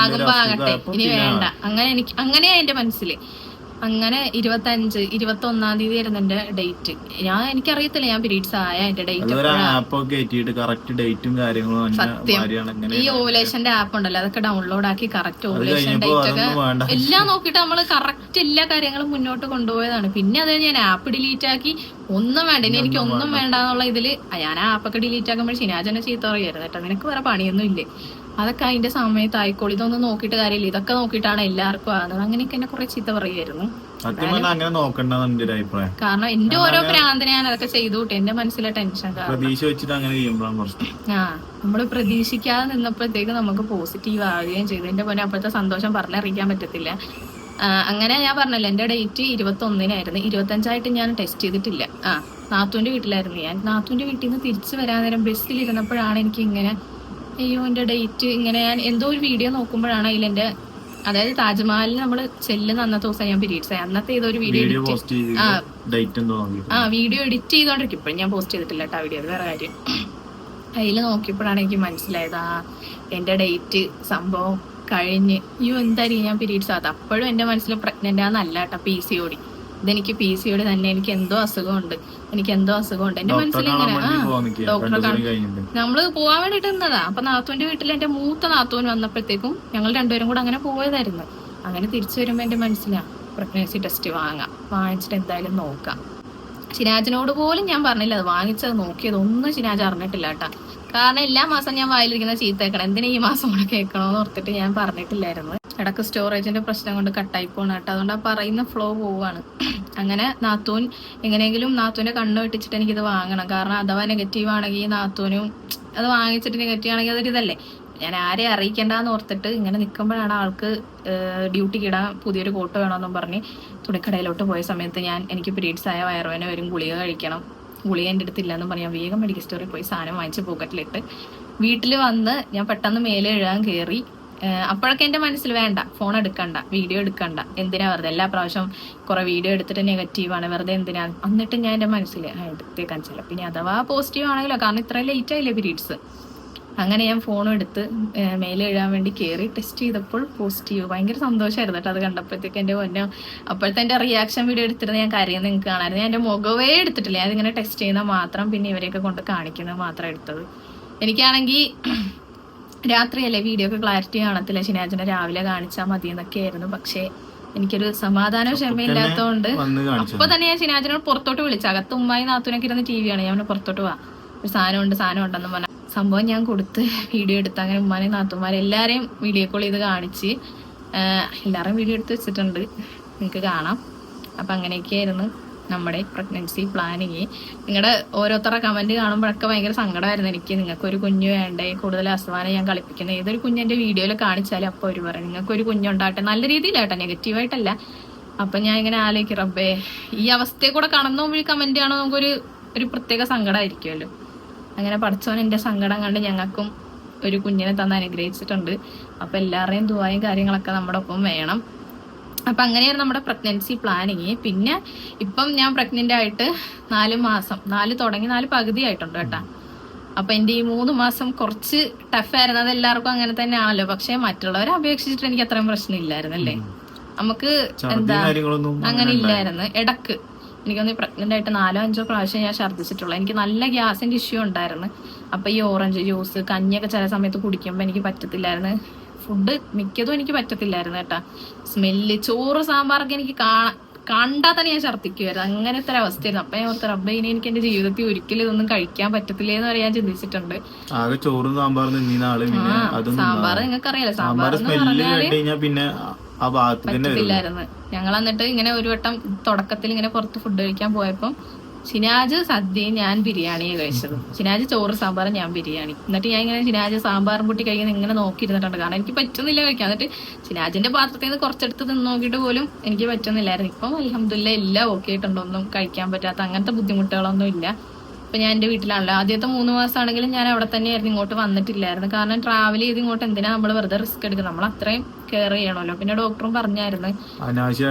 ആകുമ്പോ ആകട്ടെ, ഇനി വേണ്ട, അങ്ങനെയാ എന്റെ മനസ്സിൽ. അങ്ങനെ 25-21 തീയതി ആയിരുന്നു എന്റെ ഡേറ്റ്. എനിക്കറിയത്തില്ല ഞാൻ പീരീഡ്സ് ആയ എന്റെ ഡേറ്റ്. സത്യം, ഈ ഓവുലേഷന്റെ ആപ്പ് ഉണ്ടല്ലോ, അതൊക്കെ ഡൗൺലോഡ് ആക്കി കറക്റ്റ് ഓവുലേഷൻ ഡേറ്റ് ഒക്കെ എല്ലാം നോക്കിയിട്ട് നമ്മള് കറക്റ്റ് എല്ലാ കാര്യങ്ങളും മുന്നോട്ട് കൊണ്ടുപോയതാണ്. പിന്നെ അത് ഞാൻ ആപ്പ് ഡിലീറ്റ് ആക്കി, ഒന്നും വേണ്ട, ഇനി എനിക്ക് ഒന്നും വേണ്ട എന്നുള്ള ഇതില് ഞാൻ ആ ആപ്പൊക്കെ ഡിലീറ്റ് ആക്കുമ്പോൾ ഷിനാജനെ ചീത്ത പറയുമായിരുന്നു കേട്ടോ, നിനക്ക് വേറെ പണിയൊന്നും ഇല്ലേ, അതൊക്കെ അതിന്റെ സമയത്ത് ആയിക്കോളൂ, ഇതൊന്നും നോക്കിയിട്ട് കാര്യമില്ല, ഇതൊക്കെ നോക്കിയിട്ടാണ് എല്ലാവർക്കും ആകുന്നത്. അങ്ങനെയൊക്കെ എന്നെ കുറെ ചീത്ത പറയുമായിരുന്നു. സത്യം പറഞ്ഞാൽ അങ്ങനെ നോക്കണ്ടെന്ന് എന്റെ ഒരു അഭിപ്രായം. കാരണം എന്റെ ഓരോ ഭ്രാന്തിനെ ഞാൻ അതൊക്കെ ചെയ്തു കൂട്ടി, എന്റെ മനസ്സിലെ ടെൻഷൻ പ്രതീക്ഷ വെച്ചിട്ട് അങ്ങനെ ചെയ്യുമ്പോഴാണ് പ്രശ്നം. നമ്മള് പ്രതീക്ഷിക്കാതെ നിന്നപ്പോഴത്തേക്ക് നമുക്ക് പോസിറ്റീവ് ആവുകയും ചെയ്തു. എന്റെ പോലെ അപ്പോഴത്തെ സന്തോഷം പറഞ്ഞറിയിക്കാൻ പറ്റത്തില്ല. അങ്ങനെ ഞാൻ പറഞ്ഞല്ലോ, എന്റെ ഡേറ്റ് 21-നായിരുന്നു. 25 ഞാൻ ടെസ്റ്റ് ചെയ്തിട്ടില്ല. നാത്തൂന്റെ വീട്ടിലായിരുന്നു ഞാൻ. നാത്തൂന്റെ വീട്ടിൽ നിന്ന് തിരിച്ചു വരാൻ നേരം ബസ്സിലിരുന്നപ്പോഴാണ് എനിക്ക് ഇങ്ങനെ, അയ്യോ എന്റെ ഡേറ്റ് ഇങ്ങനെ, ഞാൻ എന്തോ ഒരു വീഡിയോ നോക്കുമ്പോഴാണ് അതിലെന്റെ, അതായത് താജ്മഹലിൽ നമ്മള് ചെല്ലുന്ന അന്നത്തെ ദിവസം ഞാൻ പീരീഡ്സ് ആയി. അന്നത്തെ ഏതോ ഒരു വീഡിയോ വീഡിയോ എഡിറ്റ് ചെയ്തോണ്ടിരിക്കും. ഇപ്പോഴും ഞാൻ പോസ്റ്റ് ചെയ്തിട്ടില്ല കേട്ടോ വീഡിയോ, അത് വേറെ കാര്യം. അതിൽ നോക്കിയപ്പോഴാണ് എനിക്ക് മനസ്സിലായത് എന്റെ ഡേറ്റ് സംഭവം കഴിഞ്ഞ്. അയ്യോ എന്തായാലും ഞാൻ പീരീഡ്സ് ആകാത്ത. അപ്പോഴും എന്റെ മനസ്സിൽ പ്രഗ്നന്റ് ആണെന്നല്ല കേട്ടോ, PCOD. ഇതെനിക്ക് PCOD തന്നെ, എനിക്ക് എന്തോ അസുഖമുണ്ട്, എന്റെ മനസ്സിൽ ഇങ്ങനെ ഡോക്ടറെ നമ്മള് പോവാൻ വേണ്ടിട്ട് നിന്നതാ. അപ്പൊ നാത്തൂന്റെ വീട്ടിൽ എന്റെ മൂത്ത നാത്തൂൻ വന്നപ്പോഴത്തേക്കും ഞങ്ങൾ രണ്ടുപേരും കൂടെ അങ്ങനെ പോയതായിരുന്നു. അങ്ങനെ തിരിച്ചു വരുമ്പോ എന്റെ മനസ്സിലാ പ്രഗ്നൻസി ടെസ്റ്റ് വാങ്ങിച്ചിട്ട് എന്തായാലും നോക്കാം. ഷിനാജിനോട് പോലും ഞാൻ പറഞ്ഞില്ല അത് വാങ്ങിച്ചത് നോക്കിയത്, ഒന്നും ഷിനാജ് അറിഞ്ഞിട്ടില്ല കേട്ടാ. കാരണം എല്ലാ മാസം ഞാൻ വായിലിരിക്കുന്ന ചീത്ത കേൾക്കണം, എന്തിനാ ഈ മാസം കൂടെ കേൾക്കണോന്ന് ഓർത്തിട്ട് ഞാൻ പറഞ്ഞിട്ടില്ലായിരുന്നു. ഇടക്ക് സ്റ്റോറേജിന്റെ പ്രശ്നം കൊണ്ട് കട്ടായി പോകണം കേട്ടോ, അതുകൊണ്ട് ആ പറയുന്ന ഫ്ലോ പോവാണ്. അങ്ങനെ നാത്തൂൻ എങ്ങനെയെങ്കിലും നാത്തൂനെ കണ്ണു വെട്ടിച്ചിട്ട് എനിക്കിത് വാങ്ങണം. കാരണം അഥവാ നെഗറ്റീവ് ആണെങ്കിൽ നാത്തൂനും അത് വാങ്ങിച്ചിട്ട് നെഗറ്റീവ് ആണെങ്കിൽ അതൊരു ഇതല്ലേ. ഞാൻ ആരെ അറിയിക്കേണ്ടെന്ന് ഓർത്തിട്ട് ഇങ്ങനെ നിൽക്കുമ്പോഴാണ് ആൾക്ക് ഡ്യൂട്ടിക്ക് ഇടാൻ പുതിയൊരു കോട്ട് വേണമെന്നും പറഞ്ഞ് തുണിക്കടയിലോട്ട് പോയ സമയത്ത് എനിക്ക് പീരീഡ്സ് ആയ വയറുവേന വരും, ഗുളിക കഴിക്കണം, ഗുളിക എൻ്റെ അടുത്തില്ല എന്നും പറഞ്ഞാൽ വേഗം മെഡിക്കൽ സ്റ്റോറിൽ പോയി സാധനം വാങ്ങിച്ച് പോക്കറ്റിലിട്ട് വീട്ടിൽ വന്ന് ഞാൻ പെട്ടെന്ന് മേലെ എഴുതാൻ കയറി. അപ്പോഴൊക്കെ എൻ്റെ മനസ്സിൽ വേണ്ട, ഫോൺ എടുക്കണ്ട, വീഡിയോ എടുക്കണ്ട, എന്തിനാ വെറുതെ എല്ലാ പ്രാവശ്യം കുറെ വീഡിയോ എടുത്തിട്ട് നെഗറ്റീവാണ്, വെറുതെ എന്തിനാ. എന്നിട്ട് ഞാൻ എൻ്റെ മനസ്സിൽ എടുത്തേക്കാൻ ചില, പിന്നെ അഥവാ പോസിറ്റീവ് ആണെങ്കിലോ, കാരണം ഇത്രയും ലേറ്റ് ആയില്ലേ പീരീഡ്സ്. അങ്ങനെ ഞാൻ ഫോണും എടുത്ത് മേലെ എഴുതാൻ വേണ്ടി കയറി ടെസ്റ്റ് ചെയ്തപ്പോൾ പോസിറ്റീവ്. ഭയങ്കര സന്തോഷമായിരുന്നു കേട്ടോ അത് കണ്ടപ്പോഴത്തേക്ക്. എൻ്റെ പൊന്നോ, അപ്പോഴത്തെ എൻ്റെ റിയാക്ഷൻ വീഡിയോ എടുത്തിരുന്ന് ഞാൻ കരയുന്നത് നിങ്ങൾക്ക് കാണാമായിരുന്നു. ഞാൻ എൻ്റെ മുഖവേ എടുത്തിട്ടില്ല, അതിങ്ങനെ ടെസ്റ്റ് ചെയ്യുന്ന മാത്രം, പിന്നെ ഇവരെയൊക്കെ കൊണ്ട് കാണിക്കുന്നത് മാത്രം എടുത്തത്. എനിക്കാണെങ്കിൽ രാത്രിയല്ലേ വീഡിയോ ഒക്കെ ക്ലാരിറ്റി കാണത്തില്ല, ഷിനാജിനെ രാവിലെ കാണിച്ചാൽ മതി എന്നൊക്കെ ആയിരുന്നു. പക്ഷേ എനിക്കൊരു സമാധാനവും ക്ഷമയില്ലാത്തതുകൊണ്ട് അപ്പൊ തന്നെ ഞാൻ ഷിനാജിനോട് പുറത്തോട്ട് വിളിച്ചു. അകത്ത് ഉമ്മായി നാത്തൂനൊക്കെ ഇരുന്ന് TV ആണ്. ഞാൻ പുറത്തോട്ട് പോവാ, ഒരു സാധനം ഉണ്ടെന്ന് പറഞ്ഞ സംഭവം ഞാൻ കൊടുത്ത് വീഡിയോ എടുത്ത് അങ്ങനെ ഉമ്മാനെയും നാത്തൂമാരെ എല്ലാരെയും വീഡിയോ കോൾ ചെയ്ത് കാണിച്ച് എല്ലാവരും വീഡിയോ എടുത്ത് വെച്ചിട്ടുണ്ട്, നിങ്ങൾക്ക് കാണാം. അപ്പം അങ്ങനെയൊക്കെയായിരുന്നു നമ്മുടെ പ്രഗ്നൻസി പ്ലാനിങ്. നിങ്ങളുടെ ഓരോരുത്തരുടെ കമന്റ് കാണുമ്പോഴൊക്കെ ഭയങ്കര സങ്കടമായിരുന്നു എനിക്ക്. നിങ്ങൾക്കൊരു കുഞ്ഞ് വേണ്ടേ, കൂടുതൽ അസുഖമാണ് ഞാൻ കളിപ്പിക്കുന്നത്. ഏതൊരു കുഞ്ഞെൻ്റെ വീഡിയോയിൽ കാണിച്ചാലും അപ്പോൾ അവർ പറയും നിങ്ങൾക്കൊരു കുഞ്ഞുണ്ടാകട്ടെ, നല്ല രീതിയിലാട്ടെ, നെഗറ്റീവായിട്ടല്ല. അപ്പം ഞാൻ ഇങ്ങനെ ആലോചിക്കും, റബ്ബേ ഈ അവസ്ഥയെ കൂടെ കടന്നു പോകുമ്പോൾ കമന്റ് ആണോ നമുക്കൊരു പ്രത്യേക സങ്കടമായിരിക്കുമല്ലോ. അങ്ങനെ പഠിച്ചവൻ എൻ്റെ സങ്കടം കണ്ട് ഞങ്ങൾക്കും ഒരു കുഞ്ഞിനെ തന്ന് അനുഗ്രഹിച്ചിട്ടുണ്ട്. അപ്പം എല്ലാവരുടെയും ദുആയും കാര്യങ്ങളൊക്കെ നമ്മുടെ ഒപ്പം വേണം. അപ്പം അങ്ങനെയാണ് നമ്മുടെ പ്രഗ്നൻസി പ്ലാനിങ്. പിന്നെ ഇപ്പം ഞാൻ പ്രഗ്നന്റ് ആയിട്ട് 4 മാസം, 4 തുടങ്ങി 4 പകുതി ആയിട്ടുണ്ട് കേട്ടോ. അപ്പം എൻ്റെ ഈ 3 മാസം കുറച്ച് ടഫായിരുന്നു. അത് എല്ലാവർക്കും അങ്ങനെ തന്നെ ആണല്ലോ. പക്ഷെ മറ്റുള്ളവരെ അപേക്ഷിച്ചിട്ട് എനിക്ക് അത്രയും പ്രശ്നമില്ലായിരുന്നല്ലേ. നമുക്ക് എന്താ അങ്ങനെ ഇല്ലായിരുന്നു. ഇടക്ക് എനിക്കൊന്ന് പ്രഗ്നന്റ് ആയിട്ട് 4-5 പ്രാവശ്യം ഞാൻ ഛർദ്ദിച്ചിട്ടുള്ളൂ. എനിക്ക് നല്ല ഗ്യാസിന്റെ ഇഷ്യൂ ഉണ്ടായിരുന്നു. അപ്പൊ ഈ ഓറഞ്ച് ജ്യൂസ് കഞ്ഞിയൊക്കെ ചില സമയത്ത് കുടിക്കുമ്പോൾ എനിക്ക് പറ്റത്തില്ലായിരുന്നു. ഫുഡ് മിക്കതും എനിക്ക് പറ്റത്തില്ലായിരുന്നു കേട്ടാ. സ്മെല്ല്, ചോറ് സാമ്പാറൊക്കെ എനിക്ക് കണ്ടാൽ തന്നെ ഞാൻ ഛർദ്ദിക്കുമായിരുന്നു. അങ്ങനത്തെ ഒരു അവസ്ഥയായിരുന്നു. അപ്പൊ ഞാൻ ഓർത്ത റബ്ബേ ഇനി എനിക്ക് എന്റെ ജീവിതത്തിൽ ഒരിക്കലും ഇതൊന്നും കഴിക്കാൻ പറ്റത്തില്ലേ എന്ന് പറയാൻ ചിന്തിച്ചിട്ടുണ്ട്. സാമ്പാർ നിങ്ങൾക്ക് അറിയാലോ, സാമ്പാർ എന്ന് പറഞ്ഞാല് പറ്റത്തില്ലായിരുന്നു. ഞങ്ങൾ എന്നിട്ട് ഇങ്ങനെ ഒരു വട്ടം തുടക്കത്തിൽ ഇങ്ങനെ പുറത്ത് ഫുഡ് കഴിക്കാൻ പോയപ്പം ഷിനാജ് സദ്യയും ഞാൻ ബിരിയാണിയെ കഴിച്ചത്. ഷിനാജ് ചോറ് സാമ്പാറും ഞാൻ ബിരിയാണി. എന്നിട്ട് ഞാൻ ഇങ്ങനെ ഷിനാജ് സാമ്പാറും കൂട്ടി കഴിക്കുന്ന ഇങ്ങനെ നോക്കിയിരുന്നിട്ടുണ്ട്. കാരണം എനിക്ക് പറ്റുന്നില്ല കഴിക്കാൻ. എന്നിട്ട് ഷിനാജിന്റെ പാത്രത്തിൽ നിന്ന് കുറച്ചെടുത്ത് നിന്ന് നോക്കിയിട്ട് പോലും എനിക്ക് പറ്റുന്നില്ലായിരുന്നു. ഇപ്പം അൽഹംദുലില്ലാഹ് എല്ലാം ഓക്കെ ആയിട്ടുണ്ട്. ഒന്നും കഴിക്കാൻ പറ്റാത്ത അങ്ങനത്തെ ബുദ്ധിമുട്ടുകളൊന്നും ഇല്ല. ഇപ്പൊ ഞാൻ എന്റെ വീട്ടിലാണല്ലോ. ആദ്യത്തെ 3 മാസമാണെങ്കിലും ഞാൻ അവിടെ തന്നെയായിരുന്നു, ഇങ്ങോട്ട് വന്നിട്ടില്ലായിരുന്നു. കാരണം ട്രാവൽ ചെയ്ത് ഇങ്ങോട്ട് എന്തിനാ നമ്മൾ വെറുതെ റിസ്ക് എടുക്കുന്നത്, നമ്മൾ അത്രയും കെയർ ചെയ്യണമല്ലോ. പിന്നെ ഡോക്ടറും പറഞ്ഞായിരുന്നു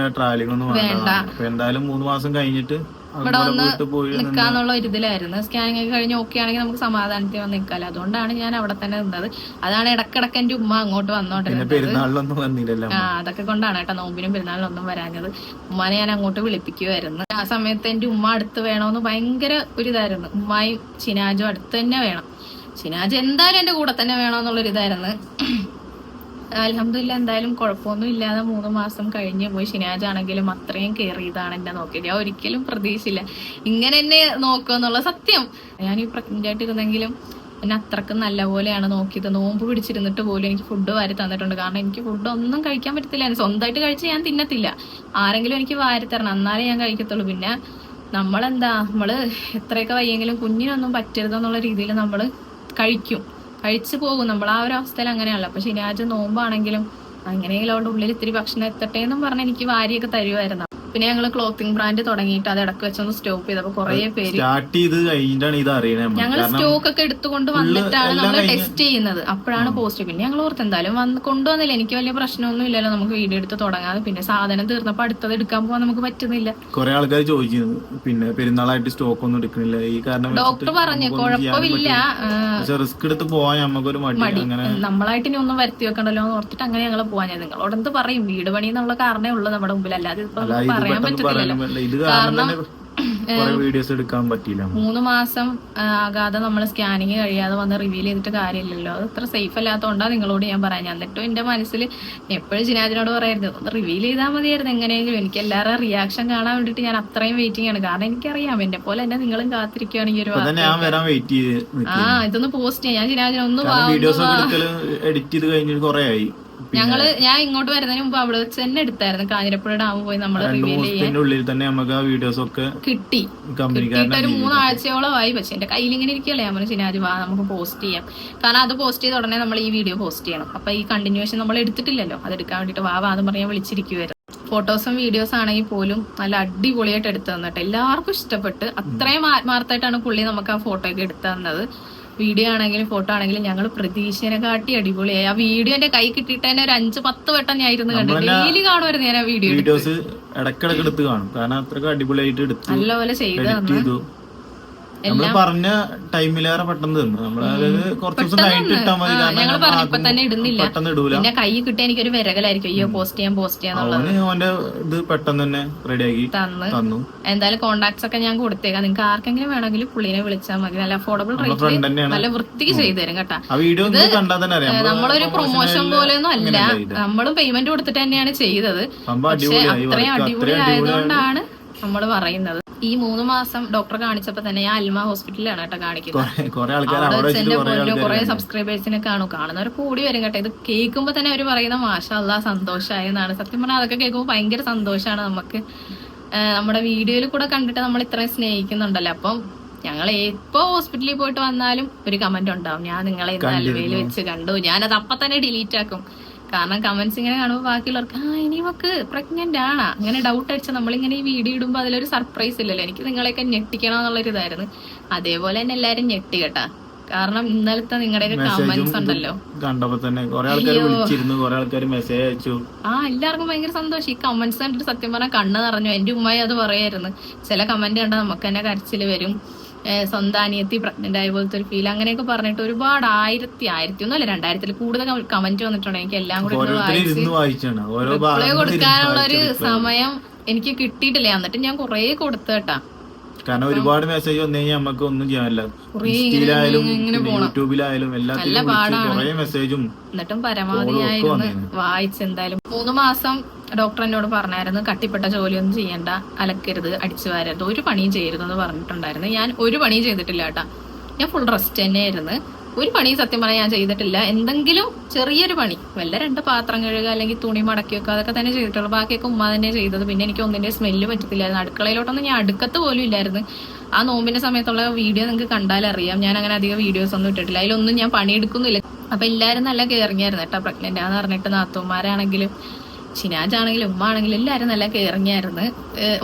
വേണ്ട, എന്തായാലും 3 മാസം കഴിഞ്ഞിട്ട് ഇവിടെ വന്ന് നിൽക്കാന്നുള്ള ഒരു ഇതിലായിരുന്നു. സ്കാനിങ് ഒക്കെ കഴിഞ്ഞ് ഓക്കെ ആണെങ്കിൽ നമുക്ക് സമാധാനത്തിൽ വന്ന് നിൽക്കാമല്ലോ. അതുകൊണ്ടാണ് ഞാൻ അവിടെ തന്നെ നിന്നത്. അതാണ് ഇടക്കിടക്ക് എന്റെ ഉമ്മ അങ്ങോട്ട് വന്നോണ്ടിരുന്നത്. അതൊക്കെ കൊണ്ടാണ് കേട്ടോ നോമ്പിനും പെരുന്നാളിനൊന്നും വരാഞ്ഞത്. ഉമ്മാനെ ഞാൻ അങ്ങോട്ട് വിളിപ്പിക്കുമായിരുന്നു. ആ സമയത്ത് എന്റെ ഉമ്മ അടുത്ത് വേണമെന്ന് ഭയങ്കര ഒരു ഇതായിരുന്നു. ഉമ്മായും ഷിനാജും അടുത്ത് തന്നെ വേണം, ഷിനാജ് എന്തായാലും എന്റെ കൂടെ തന്നെ വേണമെന്നുള്ളൊരു ഇതായിരുന്നു. അൽഹംദുലില്ലാഹ് എന്തായാലും കുഴപ്പമൊന്നും ഇല്ലാതെ 3 മാസം കഴിഞ്ഞ് പോയി. ഷിനാജ് ആണെങ്കിലും അത്രയും കെയർ ചെയ്താണ് എന്നെ നോക്കിയത്. ഞാൻ ഒരിക്കലും പ്രതീക്ഷിച്ചില്ല ഇങ്ങനെ എന്നെ നോക്കുമെന്നുള്ള. സത്യം ഞാൻ ഈ പ്രഗ്നന്റ് ആയിട്ടിരുന്നെങ്കിലും എന്നെ അത്രക്ക് നല്ല പോലെയാണ് നോക്കിയത്. നോമ്പ് പിടിച്ചിരുന്നിട്ട് പോലും എനിക്ക് ഫുഡ് വാരി തന്നിട്ടുണ്ട്. കാരണം എനിക്ക് ഫുഡ് ഒന്നും കഴിക്കാൻ പറ്റത്തില്ല. സ്വന്തമായിട്ട് കഴിച്ച് ഞാൻ തിന്നത്തില്ല. ആരെങ്കിലും എനിക്ക് വാരി തരണം, എന്നാലേ ഞാൻ കഴിക്കത്തുള്ളൂ. പിന്നെ നമ്മളെന്താ, നമ്മള് എത്രയൊക്കെ വയ്യെങ്കിലും കുഞ്ഞിനൊന്നും പറ്റരുതെന്നുള്ള രീതിയിൽ നമ്മൾ കഴിച്ചു പോകും. നമ്മൾ ആ ഒരു അവസ്ഥയിൽ അങ്ങനെയല്ല. അപ്പൊ ശനിയാഴ്ച നോമ്പാണെങ്കിലും അങ്ങനെയെങ്കിലും അവളുടെ ഉള്ളിൽ ഇത്തിരി ഭക്ഷണം എത്തട്ടെ എന്നും പറഞ്ഞ് എനിക്ക് വാരിയൊക്കെ തരുമായിരുന്നു. പിന്നെ ഞങ്ങള് ക്ലോത്തിങ് ബ്രാൻഡ് തുടങ്ങിയിട്ട് അത് ഇടക്ക് വെച്ചൊന്ന് സ്റ്റോപ്പ് ചെയ്തപ്പോ കുറെ പേര് സ്റ്റാർട്ട് ചെയ്ത് കഴിഞ്ഞിട്ടാണ് ഇത് അറിയണത്. ഞങ്ങൾ സ്റ്റോക്ക് ഒക്കെ എടുത്തുകൊണ്ട് വന്നിട്ടാണ് നമ്മൾ ടെസ്റ്റ് ചെയ്യുന്നത്. അപ്പോഴാണ് പോസ്റ്റ്. പിന്നെ ഞങ്ങൾ ഓർത്ത് എന്തായാലും കൊണ്ടുവന്നില്ല, എനിക്ക് വലിയ പ്രശ്നമൊന്നും ഇല്ലല്ലോ, നമുക്ക് വീഡിയോ എടുത്ത് തുടങ്ങാതെ. പിന്നെ സാധനം തീർന്നപ്പോ അടുത്തത് എടുക്കാൻ പോകാൻ നമുക്ക് പറ്റുന്നില്ല. കുറെ ആൾക്കാർ ചോദിക്കുന്നു പിന്നെ പെരുന്നാളായിട്ട് സ്റ്റോക്ക് ഒന്നും എടുക്കണില്ല ഈ കാരണം. ഡോക്ടർ പറഞ്ഞു കുഴപ്പമില്ല, റിസ്ക് എടുത്ത് പോവാൻ നമുക്കൊരു മടി, നമ്മളായിട്ട് ഇനി ഒന്നും വരുത്തി വെക്കണ്ടല്ലോ എന്ന് ഓർത്തിട്ട് അങ്ങനെ ഞങ്ങൾ പോവാൻ. നിങ്ങളോട് എന്ത് പറയും, വീട് പണി എന്നുള്ള കാരണമേ ഉള്ളൂ നമ്മുടെ മുമ്പിൽ, അല്ലാതെ ഇപ്പൊ പറയാൻ പറ്റത്തില്ലല്ലോ. കാരണം വീഡിയോസ് എടുക്കാൻ പറ്റില്ല. 3 മാസം ആകാതെ നമ്മൾ സ്കാനിങ് കഴിയാതെ വന്ന് റിവീൽ ചെയ്തിട്ട് കാര്യമില്ലല്ലോ. അത് അത്ര സേഫ് അല്ലാത്തതുകൊണ്ടാണ് നിങ്ങളോട് ഞാൻ പറയാൻ. എന്നിട്ടും എന്റെ മനസ്സിൽ എപ്പോഴും ജിനാജിനോട് പറയായിരുന്നു റിവീൽ ചെയ്താൽ മതിയായിരുന്നു എങ്ങനെയെങ്കിലും. എനിക്ക് എല്ലാവരുടെ റിയാക്ഷൻ കാണാൻ വേണ്ടിട്ട് ഞാൻ അത്രയും വെയിറ്റിംഗ് ആണ്. കാരണം എനിക്കറിയാം എന്നെ പോലെ തന്നെ നിങ്ങളും കാത്തിരിക്കുകയാണെങ്കിൽ ഒരു ഇതൊന്ന് പോസ്റ്റ് ചെയ്യാം. ഞാൻ ജിനാജിനൊന്ന് എഡിറ്റ് ചെയ്ത് കഴിഞ്ഞിട്ട് കുറെ ആയി. ഞാൻ ഇങ്ങോട്ട് വരുന്നതിന് മുമ്പ് അവിടെ വെച്ച് തന്നെ എടുത്തായിരുന്നു. കാഞ്ഞിരപ്പുഴ ഡാം പോയി നമ്മൾ റിവീൽ കിട്ടി. കിട്ടിയിട്ട് ഒരു 3 ആഴ്ചയോളമായി. പക്ഷെ എന്റെ കയ്യിൽ ഇങ്ങനെ ഇരിക്കല്ലേ, നമ്മൾ ശനിയാഴ്ച വാ നമുക്ക് പോസ്റ്റ് ചെയ്യാം. കാരണം അത് പോസ്റ്റ് ചെയ്ത ഉടനെ നമ്മൾ ഈ വീഡിയോ പോസ്റ്റ് ചെയ്യണം. അപ്പൊ ഈ കണ്ടിന്യൂഷൻ നമ്മൾ എടുത്തിട്ടില്ലല്ലോ, അത് എടുക്കാൻ വേണ്ടിട്ട് വാന്ന് പറയാൻ വിളിച്ചിരിക്കുവായിരുന്നു. ഫോട്ടോസും വീഡിയോസ് ആണെങ്കിൽ പോലും നല്ല അടിപൊളിയായിട്ട് എടുത്തു തന്നിട്ട് എല്ലാവർക്കും ഇഷ്ടപ്പെട്ട്. അത്രയും ആത്മാർത്ഥമായിട്ടാണ് പുള്ളി നമുക്ക് ആ ഫോട്ടോ ഒക്കെ എടുത്തു തന്നത്. വീഡിയോ ആണെങ്കിലും ഫോട്ടോ ആണെങ്കിലും ഞങ്ങൾ പ്രതീക്ഷനെ കാട്ടി അടിപൊളിയായി. ആ വീഡിയോ എന്റെ കൈ കിട്ടിയിട്ട് തന്നെ ഒരു 5-10 വട്ടം ഞാൻ ഇരുന്ന് കണ്ടു. ഡെയിലി കാണുമായിരുന്നു ഞാൻ ആ വീഡിയോസ് ഇടക്കിടക്ക് എടുത്ത് കാണും. കാരണം അത്രക്ക് അടിപൊളിയായിട്ട് എടുത്തു, നല്ലപോലെ ചെയ്തു. നമ്മള് പറഞ്ഞ ടൈമിലേറെ പെട്ടെന്ന് തന്നു. കുറച്ച് ദിവസം കഴിഞ്ഞിട്ട് ഇട്ടാൽ മതി. ഞങ്ങൾ പറഞ്ഞു ഇപ്പൊ തന്നെ ഇടുന്നില്ല, പിന്നെ കൈ കിട്ടിയ എനിക്കൊരു വിരകലായിരിക്കും, അയ്യോ പോസ്റ്റ് ചെയ്യാന്നുള്ളത്. ഓന്റെ ഇത് പെട്ടെന്ന് തന്നെ റെഡിയാക്കി തന്നു. എന്തായാലും കോണ്ടാക്ട്സ് ഒക്കെ ഞാൻ കൊടുത്തേക്കാം. നിങ്ങൾക്ക് ആർക്കെങ്കിലും വേണമെങ്കിൽ പുള്ളിനെ വിളിച്ചാൽ മതി. നല്ല അഫോർഡബിൾ റേറ്റിൽ നല്ല വൃത്തിക്ക് ചെയ്തു തരും കേട്ടോ. നമ്മളൊരു പ്രൊമോഷൻ പോലെയൊന്നും അല്ല, നമ്മളും പേയ്മെന്റ് കൊടുത്തിട്ട് തന്നെയാണ് ചെയ്തത്. പക്ഷെ അത്രയും അടിപൊളി ആയതുകൊണ്ടാണ് നമ്മൾ പറയുന്നത്. ഈ 3 മാസം ഡോക്ടറെ കാണിച്ചപ്പോ തന്നെ ഞാൻ അൽമ ഹോസ്പിറ്റലിലാണ് കേട്ടോ കാണിക്കുന്നത്. കുറെ സബ്സ്ക്രൈബേഴ്സിനെ കാണുന്നവർ കൂടി വരും കേട്ടോ. ഇത് കേൾക്കുമ്പോ തന്നെ അവര് പറയുന്ന മാഷാ അല്ലാഹ് സന്തോഷമായെന്നാണ്. സത്യം പറഞ്ഞാൽ അതൊക്കെ കേൾക്കുമ്പോൾ ഭയങ്കര സന്തോഷമാണ് നമുക്ക്. നമ്മുടെ വീഡിയോയിൽ കൂടെ കണ്ടിട്ട് നമ്മൾ ഇത്രയും സ്നേഹിക്കുന്നുണ്ടല്ലോ. അപ്പം ഞങ്ങൾ എപ്പോ ഹോസ്പിറ്റലിൽ പോയിട്ട് വന്നാലും ഒരു കമന്റ് ഉണ്ടാവും, ഞാൻ നിങ്ങളെ ഇന്ന് അൽവയിൽ വെച്ച് കണ്ടു. ഞാനത് അപ്പൊ തന്നെ ഡിലീറ്റ് ആക്കും. കാരണം കമന്റ്സ് ഇങ്ങനെ കാണുമ്പോൾ ബാക്കിയുള്ളവർക്ക് ഇനി നമുക്ക് പ്രഗ്നന്റ് ആണാ അങ്ങനെ ഡൗട്ട് അടിച്ചാൽ നമ്മളിങ്ങനെ ഈ വീഡിയോ ഇടുമ്പോൾ അതിലൊരു സർപ്രൈസ് ഇല്ലല്ലോ. എനിക്ക് നിങ്ങളെയൊക്കെ ഞെട്ടിക്കണം എന്നുള്ളൊരു ഇതായിരുന്നു. അതേപോലെ തന്നെ എല്ലാരും ഞെട്ടി കേട്ടാ. കാരണം ഇന്നലത്തെ നിങ്ങളുടെയൊക്കെ കമന്റ്സ് ഉണ്ടല്ലോ, കണ്ടപ്പോ തന്നെ എല്ലാവർക്കും ഭയങ്കര സന്തോഷം. ഈ കമന്റ്സ് കണ്ടിട്ട് സത്യം പറഞ്ഞാൽ കണ്ണ് നിറഞ്ഞു. എന്റെ ഉമ്മയും അത് പറയായിരുന്നു. ചില കമന്റ് കണ്ടാൽ നമുക്ക് തന്നെ കരച്ചില് വരും. സ്വന്തം അനിയത്തി പ്രഗ്നന്റ് ആയ പോലത്തെ ഒരു ഫീൽ, അങ്ങനെയൊക്കെ പറഞ്ഞിട്ട് ഒരുപാട് 1000 2000 കൂടുതൽ കമന്റ് വന്നിട്ടുണ്ട്. എനിക്ക് എല്ലാം കൂടി റിപ്ലൈ കൊടുക്കാനുള്ള ഒരു സമയം എനിക്ക് കിട്ടിയിട്ടില്ല. എന്നിട്ട് ഞാൻ കുറെ കൊടുത്തു കേട്ടാ. കാരണം ഒരുപാട് മെസ്സേജ് വന്നു കഴിഞ്ഞാൽ നമുക്ക് ഒന്നും ചെയ്യാനില്ല. യൂട്യൂബിലായാലും നല്ല പാടാണ്. എന്നിട്ടും പരമാവധിയായിരുന്നു വായിച്ചെന്തായാലും. 3 മാസം ഡോക്ടർ എന്നോട് പറഞ്ഞായിരുന്നു കട്ടിപ്പെട്ട ജോലിയൊന്നും ചെയ്യണ്ട, അലക്കരുത്, അടിച്ചു വാരരുത്, ഒരു പണിയും ചെയ്യരുതെന്ന് പറഞ്ഞിട്ടുണ്ടായിരുന്നു. ഞാൻ ഒരു പണിയും ചെയ്തിട്ടില്ല കേട്ടാ. ഞാൻ ഫുൾ റെസ്റ്റ് തന്നെയായിരുന്നു. ഒരു പണി സത്യം പറഞ്ഞാൽ ഞാൻ ചെയ്തിട്ടില്ല. എന്തെങ്കിലും ചെറിയൊരു പണി, വല്ല 2 പാത്രം കഴുകുക അല്ലെങ്കിൽ തുണി മടക്കി വെക്കുക, അതൊക്കെ തന്നെ ചെയ്തിട്ടുള്ളൂ. ബാക്കിയൊക്കെ ഉമ്മ തന്നെ ചെയ്തത്. പിന്നെ എനിക്ക് ഒന്നിന്റെ സ്മെല്ല് പറ്റത്തില്ലായിരുന്നു. അടുക്കളയിലോട്ടൊന്നും ഞാൻ അടുക്കത്ത് പോലും ഇല്ലായിരുന്നു. ആ നോമ്പിന്റെ സമയത്തുള്ള വീഡിയോ നിങ്ങൾക്ക് കണ്ടാലറിയാം. ഞാൻ അങ്ങനെ അധികം വീഡിയോസ് ഒന്നും ഇട്ടിട്ടില്ല. അതിലൊന്നും ഞാൻ പണിയെടുക്കുന്നില്ല. അപ്പൊ എല്ലാവരും നല്ല കെയറിങ് ആയിരുന്നു കേട്ടോ. പ്രഗ്നന്റ് ആണെന്ന് പറഞ്ഞിട്ട് നാത്തൂന്മാരാണെങ്കിലും ഷിനാജ് ആണെങ്കിലും ഉമ്മ ആണെങ്കിലും എല്ലാവരും നല്ല കെയറിങ് ആയിരുന്നു.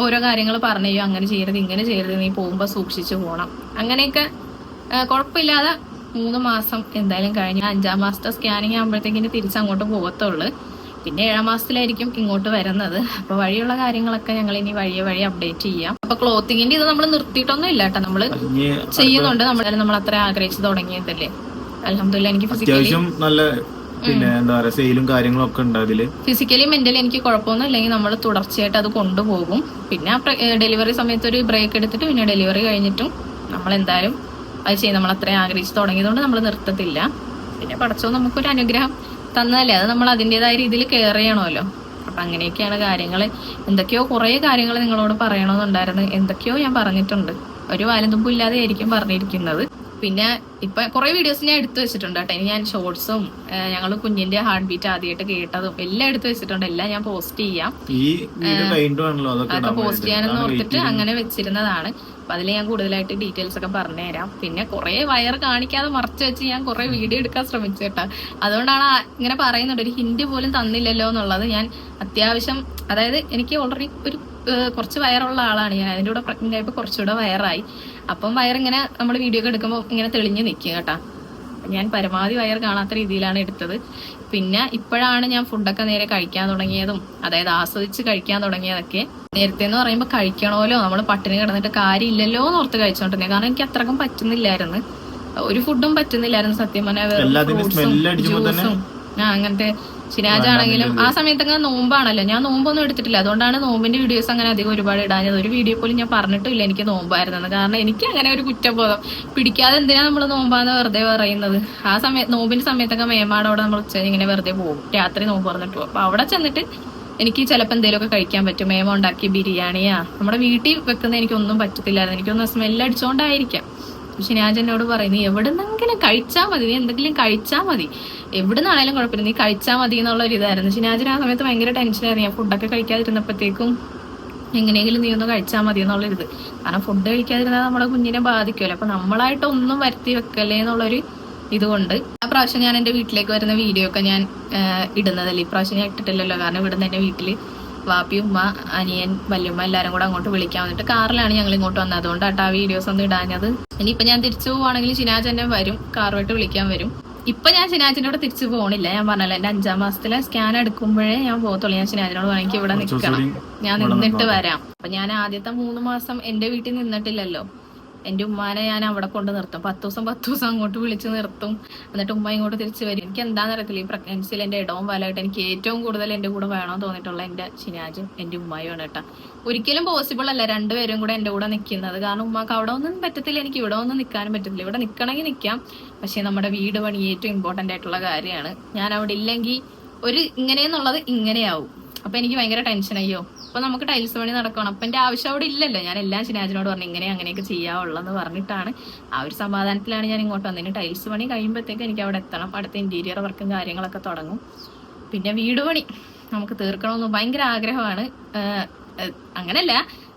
ഓരോ കാര്യങ്ങൾ പറഞ്ഞു, അങ്ങനെ ചെയ്യരുത്, ഇങ്ങനെ ചെയ്യരുത്, നീ പോകുമ്പോൾ സൂക്ഷിച്ചു പോകണം, അങ്ങനെയൊക്കെ കുഴപ്പമില്ലാതെ 3 മാസം എന്തായാലും കഴിഞ്ഞ് 5-ാം മാസത്തെ സ്കാനിങ് ആകുമ്പോഴത്തേക്കിന് തിരിച്ചങ്ങോട്ട് പോകത്തുള്ളു. പിന്നെ 7-ാം മാസത്തിലായിരിക്കും ഇങ്ങോട്ട് വരുന്നത്. അപ്പൊ വഴിയുള്ള കാര്യങ്ങളൊക്കെ ഞങ്ങൾ ഇനി വഴി അപ്ഡേറ്റ് ചെയ്യാം. അപ്പൊ ക്ലോത്തിങ്ങിന്റെ ഇത് നമ്മൾ നിർത്തിയിട്ടൊന്നും ഇല്ല കേട്ടോ, നമ്മള് ചെയ്യുന്നുണ്ട്. നമ്മൾ അത്ര ആഗ്രഹിച്ചു തുടങ്ങിയതല്ലേ. അൽഹംദുലില്ലാ എനിക്ക് പിന്നെ എന്താ പറയാ സെയിലും കാര്യങ്ങളൊക്കെ ഉണ്ട് അതില്. ഫിസിക്കലി മെന്റലി എനിക്ക് കുഴപ്പമൊന്നും ഇല്ലെങ്കിൽ നമ്മൾ തുടർച്ചയായിട്ട് അത് കൊണ്ടുപോകും. പിന്നെ ഡെലിവറി സമയത്ത് ഒരു ബ്രേക്ക് എടുത്തിട്ട് പിന്നെ ഡെലിവറി കഴിഞ്ഞിട്ടും നമ്മൾ എന്തായാലും അത് ചെയ്യും. നമ്മൾ അത്രയും ആഗ്രഹിച്ച് തുടങ്ങിയതുകൊണ്ട് നമ്മൾ നിർത്തത്തില്ല. പിന്നെ പഠിച്ചോ നമുക്കൊരു അനുഗ്രഹം തന്നതല്ലേ, അത് നമ്മൾ അതിൻ്റെതായ രീതിയിൽ കെയർ ചെയ്യണമല്ലോ. അപ്പൊ അങ്ങനെയൊക്കെയാണ് കാര്യങ്ങൾ. എന്തൊക്കെയോ കുറെ കാര്യങ്ങൾ നിങ്ങളോട് പറയണമെന്നുണ്ടായിരുന്നു. എന്തൊക്കെയോ ഞാൻ പറഞ്ഞിട്ടുണ്ട്. ഒരു വാലന്തുമ്പും ഇല്ലാതെ ആയിരിക്കും പറഞ്ഞിരിക്കുന്നത്. പിന്നെ ഇപ്പൊ കുറെ വീഡിയോസ് ഞാൻ എടുത്തു വെച്ചിട്ടുണ്ട് കേട്ടോ. ഇനി ഞാൻ ഷോർട്സും ഞങ്ങൾ കുഞ്ഞിന്റെ ഹാർട്ട് ബീറ്റ് ആദ്യമായിട്ട് കേട്ടതും എല്ലാം എടുത്തു വെച്ചിട്ടുണ്ട്. എല്ലാം ഞാൻ പോസ്റ്റ് ചെയ്യാം. അതൊക്കെ പോസ്റ്റ് ചെയ്യാനെന്ന് ഓർത്തിട്ട് അങ്ങനെ വെച്ചിരുന്നതാണ്. അപ്പൊ അതിൽ ഞാൻ കൂടുതലായിട്ട് ഡീറ്റെയിൽസ് ഒക്കെ പറഞ്ഞുതരാം. പിന്നെ കുറെ വയർ കാണിക്കാതെ മറച്ചു വെച്ച് ഞാൻ കുറെ വീഡിയോ എടുക്കാൻ ശ്രമിച്ചു കേട്ടോ. അതുകൊണ്ടാണ് ഇങ്ങനെ പറയുന്നുണ്ട്, ഒരു ഹിന്റ് പോലും തന്നില്ലല്ലോ എന്നുള്ളത്. ഞാൻ അത്യാവശ്യം, അതായത് എനിക്ക് ഓൾറെഡി ഒരു കുറച്ച് വയറുള്ള ആളാണ് ഞാൻ. അതിൻ്റെ കൂടെ പ്രഗ്നന്റ് ആയപ്പോൾ കുറച്ചുകൂടെ വയറായി. അപ്പം വയറിങ്ങനെ നമ്മൾ വീഡിയോ ഒക്കെ എടുക്കുമ്പോൾ ഇങ്ങനെ തെളിഞ്ഞ് നിൽക്കും കേട്ടോ. ഞാൻ പരമാവധി വയർ കാണാത്ത രീതിയിലാണ് എടുത്തത്. പിന്നെ ഇപ്പോഴാണ് ഞാൻ ഫുഡൊക്കെ നേരെ കഴിക്കാൻ തുടങ്ങിയതും, അതായത് ആസ്വദിച്ച് കഴിക്കാൻ തുടങ്ങിയതൊക്കെ. നേരത്തെ എന്ന് പറയുമ്പോൾ കഴിക്കണമല്ലോ, നമ്മൾ പട്ടിണി കിടന്നിട്ട് കാര്യമില്ലല്ലോ എന്ന് ഓർത്ത് കഴിച്ചോണ്ടിരുന്നത്. കാരണം എനിക്ക് അത്രക്കും പറ്റുന്നില്ലായിരുന്നു, ഒരു ഫുഡും പറ്റുന്നില്ലായിരുന്നു സത്യം പറഞ്ഞാൽ. ഫ്രൂട്ട്സും ജ്യൂസും അങ്ങനത്തെ. സിനാജാണെങ്കിലും ആ സമയത്തൊക്കെ നോമ്പാണല്ലോ, ഞാൻ നോമ്പൊന്നും എടുത്തിട്ടില്ല. അതുകൊണ്ടാണ് നോമ്പിന്റെ വീഡിയോസ് അങ്ങനെ അധികം ഒരുപാട് ഇടാഞ്ഞത്. ഒരു വീഡിയോ പോലും ഞാൻ പറഞ്ഞിട്ടില്ല എനിക്ക് നോമ്പായിരുന്നെന്ന്. കാരണം എനിക്ക് അങ്ങനെ ഒരു കുറ്റബോധം, പിടിക്കാതെ എന്തിനാ നമ്മൾ നോമ്പാന്ന് വെറുതെ പറയുന്നത്. ആ സമയത്ത് നോമ്പിന്റെ സമയത്തൊക്കെ മേമാടോടെ നമ്മൾ ഉച്ച ഇങ്ങനെ വെറുതെ പോകും, രാത്രി നോമ്പ് പറഞ്ഞിട്ട് പോകും. അപ്പൊ അവിടെ ചെന്നിട്ട് എനിക്ക് ചിലപ്പോൾ എന്തെങ്കിലുമൊക്കെ കഴിക്കാൻ പറ്റും. മേമ ഉണ്ടാക്കിയ ബിരിയാണിയാ നമ്മുടെ വീട്ടിൽ വെക്കുന്ന എനിക്കൊന്നും പറ്റത്തില്ലായിരുന്നു. എനിക്കൊന്നും സ്മെല്ല് അടിച്ചോണ്ടായിരിക്കാം. പക്ഷെ ഞാൻ എന്നോട് പറയുന്നത് എവിടുന്നെങ്കിലും കഴിച്ചാൽ മതി, നീ എന്തെങ്കിലും കഴിച്ചാൽ മതി, എവിടുന്നാണേലും കുഴപ്പമില്ല, നീ കഴിച്ചാൽ മതി എന്നുള്ള ഒരു ഇതായിരുന്നു. ഷിനാജിന് ആ സമയത്ത് ഭയങ്കര ടെൻഷനായിരുന്നു. ഞാൻ ഫുഡൊക്കെ കഴിക്കാതിരുന്നപ്പോഴത്തേക്കും എങ്ങനെയെങ്കിലും നീ ഒന്ന് കഴിച്ചാൽ മതി എന്നുള്ളൊരിത്. കാരണം ഫുഡ് കഴിക്കാതിരുന്നാൽ നമ്മുടെ കുഞ്ഞിനെ ബാധിക്കുമല്ലോ. അപ്പൊ നമ്മളായിട്ട് ഒന്നും വരുത്തി വെക്കല്ലേ എന്നുള്ളൊരു ഇതുകൊണ്ട് ആ പ്രാവശ്യം ഞാൻ എൻ്റെ വീട്ടിലേക്ക് വരുന്ന വീഡിയോ ഒക്കെ ഞാൻ ഇടുന്നതല്ലേ. ഇപ്രാവശ്യം ഞാൻ ഇട്ടിട്ടില്ലല്ലോ. കാരണം ഇവിടുന്ന് എൻ്റെ വീട്ടില് വാപ്പി, ഉമ്മ, അനിയൻ, വല്യമ്മ എല്ലാരും കൂടെ അങ്ങോട്ട് വിളിക്കാൻ വന്നിട്ട് കാറിലാണ് ഞങ്ങൾ ഇങ്ങോട്ട് വന്നത്. അതുകൊണ്ടാട്ടോ ആ വീഡിയോസ് ഒന്നും ഇടാഞ്ഞത്. ഇനിയിപ്പൊ ഞാൻ തിരിച്ചു പോവാണെങ്കിൽ ഷിനാജ് എന്നെ വരും, കാറുമായിട്ട് വിളിക്കാൻ വരും. ഇപ്പൊ ഞാൻ ഷിനാജിന്റെ കൂടെ തിരിച്ചു പോകണില്ല. ഞാൻ പറഞ്ഞല്ലോ, എന്റെ 5ാം മാസത്തിലെ സ്കാൻ എടുക്കുമ്പോഴേ ഞാൻ പോകത്തുള്ളൂ. ഞാൻ ഷിനാജിനോട് വേണമെങ്കിൽ ഇവിടെ നിൽക്കണം, ഞാൻ നിന്നിട്ട് വരാം. അപ്പൊ ഞാൻ ആദ്യത്തെ 3 മാസം എന്റെ വീട്ടിൽ നിന്നിട്ടില്ലല്ലോ. എൻ്റെ ഉമ്മാനെ ഞാൻ അവിടെ കൊണ്ട് നിർത്തും. 10 ദിവസം അങ്ങോട്ട് വിളിച്ച് നിർത്തും. എന്നിട്ട് ഉമ്മ ഇങ്ങോട്ട് തിരിച്ചു വരും. എനിക്ക് എന്താണെന്ന് അറിയത്തില്ല, ഈ പ്രഗ്നൻസിയിൽ എൻ്റെ ഇടവും വലമായിട്ട് എനിക്ക് ഏറ്റവും കൂടുതൽ എൻ്റെ കൂടെ വേണമെന്ന് തോന്നിയിട്ടുള്ള എൻ്റെ ഷിനാജും എൻ്റെ ഉമ്മായും ആണ് കേട്ടോ. ഒരിക്കലും പോസിബിൾ അല്ല രണ്ടുപേരും കൂടെ എൻ്റെ കൂടെ നിൽക്കുന്നത്. കാരണം ഉമ്മാക്ക് അവിടെ ഒന്നും പറ്റത്തില്ല, എനിക്ക് ഇവിടെ ഒന്നും നിൽക്കാനും പറ്റത്തില്ല. ഇവിടെ നിൽക്കണമെങ്കിൽ നിൽക്കാം, പക്ഷെ നമ്മുടെ വീട് പണി ഏറ്റവും ഇമ്പോർട്ടൻ്റ് ആയിട്ടുള്ള കാര്യമാണ്. ഞാൻ അവിടെ ഇല്ലെങ്കിൽ ഒരു ഇങ്ങനെയെന്നുള്ളത് ഇങ്ങനെയാവും. അപ്പൊ എനിക്ക് ഭയങ്കര ടെൻഷൻ. അയ്യോ, അപ്പൊ നമുക്ക് ടൈൽസ് പണി നടക്കണം, അപ്പൊ എന്റെ ആവശ്യം അവിടെ ഇല്ലല്ലോ. ഞാൻ എല്ലാം ഷിനാജിനോട് പറഞ്ഞു ഇങ്ങനെ അങ്ങനെയൊക്കെ ചെയ്യാവുള്ളതെന്ന് പറഞ്ഞിട്ടാണ്. ആ ഒരു സമാധാനത്തിലാണ് ഞാൻ ഇങ്ങോട്ട് വന്നതിന്. ടൈൽസ് പണി കഴിയുമ്പോഴത്തേക്ക് എനിക്ക് അവിടെ എത്തണം. അടുത്ത ഇന്റീരിയർ വർക്കും കാര്യങ്ങളൊക്കെ തുടങ്ങും. പിന്നെ വീട് പണി നമുക്ക് തീർക്കണമെന്ന് ഭയങ്കര ആഗ്രഹമാണ്. അങ്ങനല്ല,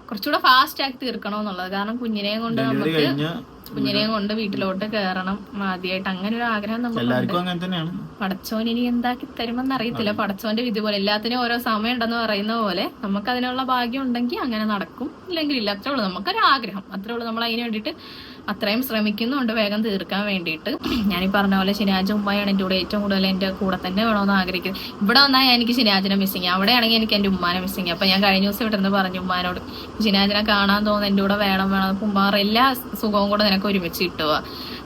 കുറച്ചുകൂടെ ഫാസ്റ്റ് ആക്കി തീർക്കണമെന്നുള്ളത്. കാരണം കുഞ്ഞിനെയും കൊണ്ട് വീട്ടിലോട്ട് കയറണം ആദ്യമായിട്ട്. അങ്ങനെ ഒരു ആഗ്രഹം നമുക്ക്. പടച്ചോൻ ഇനി എന്താക്കി തരുമെന്ന് അറിയത്തില്ല. പടച്ചോന്റെ വിധി പോലെ എല്ലാത്തിനും ഓരോ സമയം ഉണ്ടെന്ന് പറയുന്ന പോലെ നമുക്ക് അതിനുള്ള ഭാഗ്യം ഉണ്ടെങ്കിൽ അങ്ങനെ നടക്കും, ഇല്ലെങ്കിൽ ഇല്ല. അത്രേ ഉള്ളൂ, നമുക്കൊരു ആഗ്രഹം, അത്രേ ഉള്ളൂ. നമ്മൾ അതിന് വേണ്ടിയിട്ട് അത്രയും ശ്രമിക്കുന്നുണ്ട് വേഗം തീർക്കാൻ വേണ്ടിയിട്ട്. ഞാനീ പറഞ്ഞ പോലെ ഷിനാജ് ഉമ്മയാണ് എൻ്റെ കൂടെ ഏറ്റവും കൂടുതൽ എൻ്റെ കൂടെ തന്നെ വേണമെന്ന് ആഗ്രഹിക്കുന്നത്. ഇവിടെ വന്നാൽ എനിക്ക് ഷിനാജിനെ മിസ്സിങ്, അവിടെയാണെങ്കിൽ എനിക്ക് എൻ്റെ ഉമ്മാനെ മിസ്സിങ്. അപ്പൊ ഞാൻ കഴിഞ്ഞ ദിവസം ഇവിടെ നിന്ന് പറഞ്ഞു ഉമ്മാനോട്, ഷിനാജിനെ കാണാൻ തോന്നുന്നു, എൻ്റെ കൂടെ വേണം. ഉമ്മാർ എല്ലാ സുഖവും കൂടെ നിനക്ക് ഒരുമിച്ച് കിട്ടുക.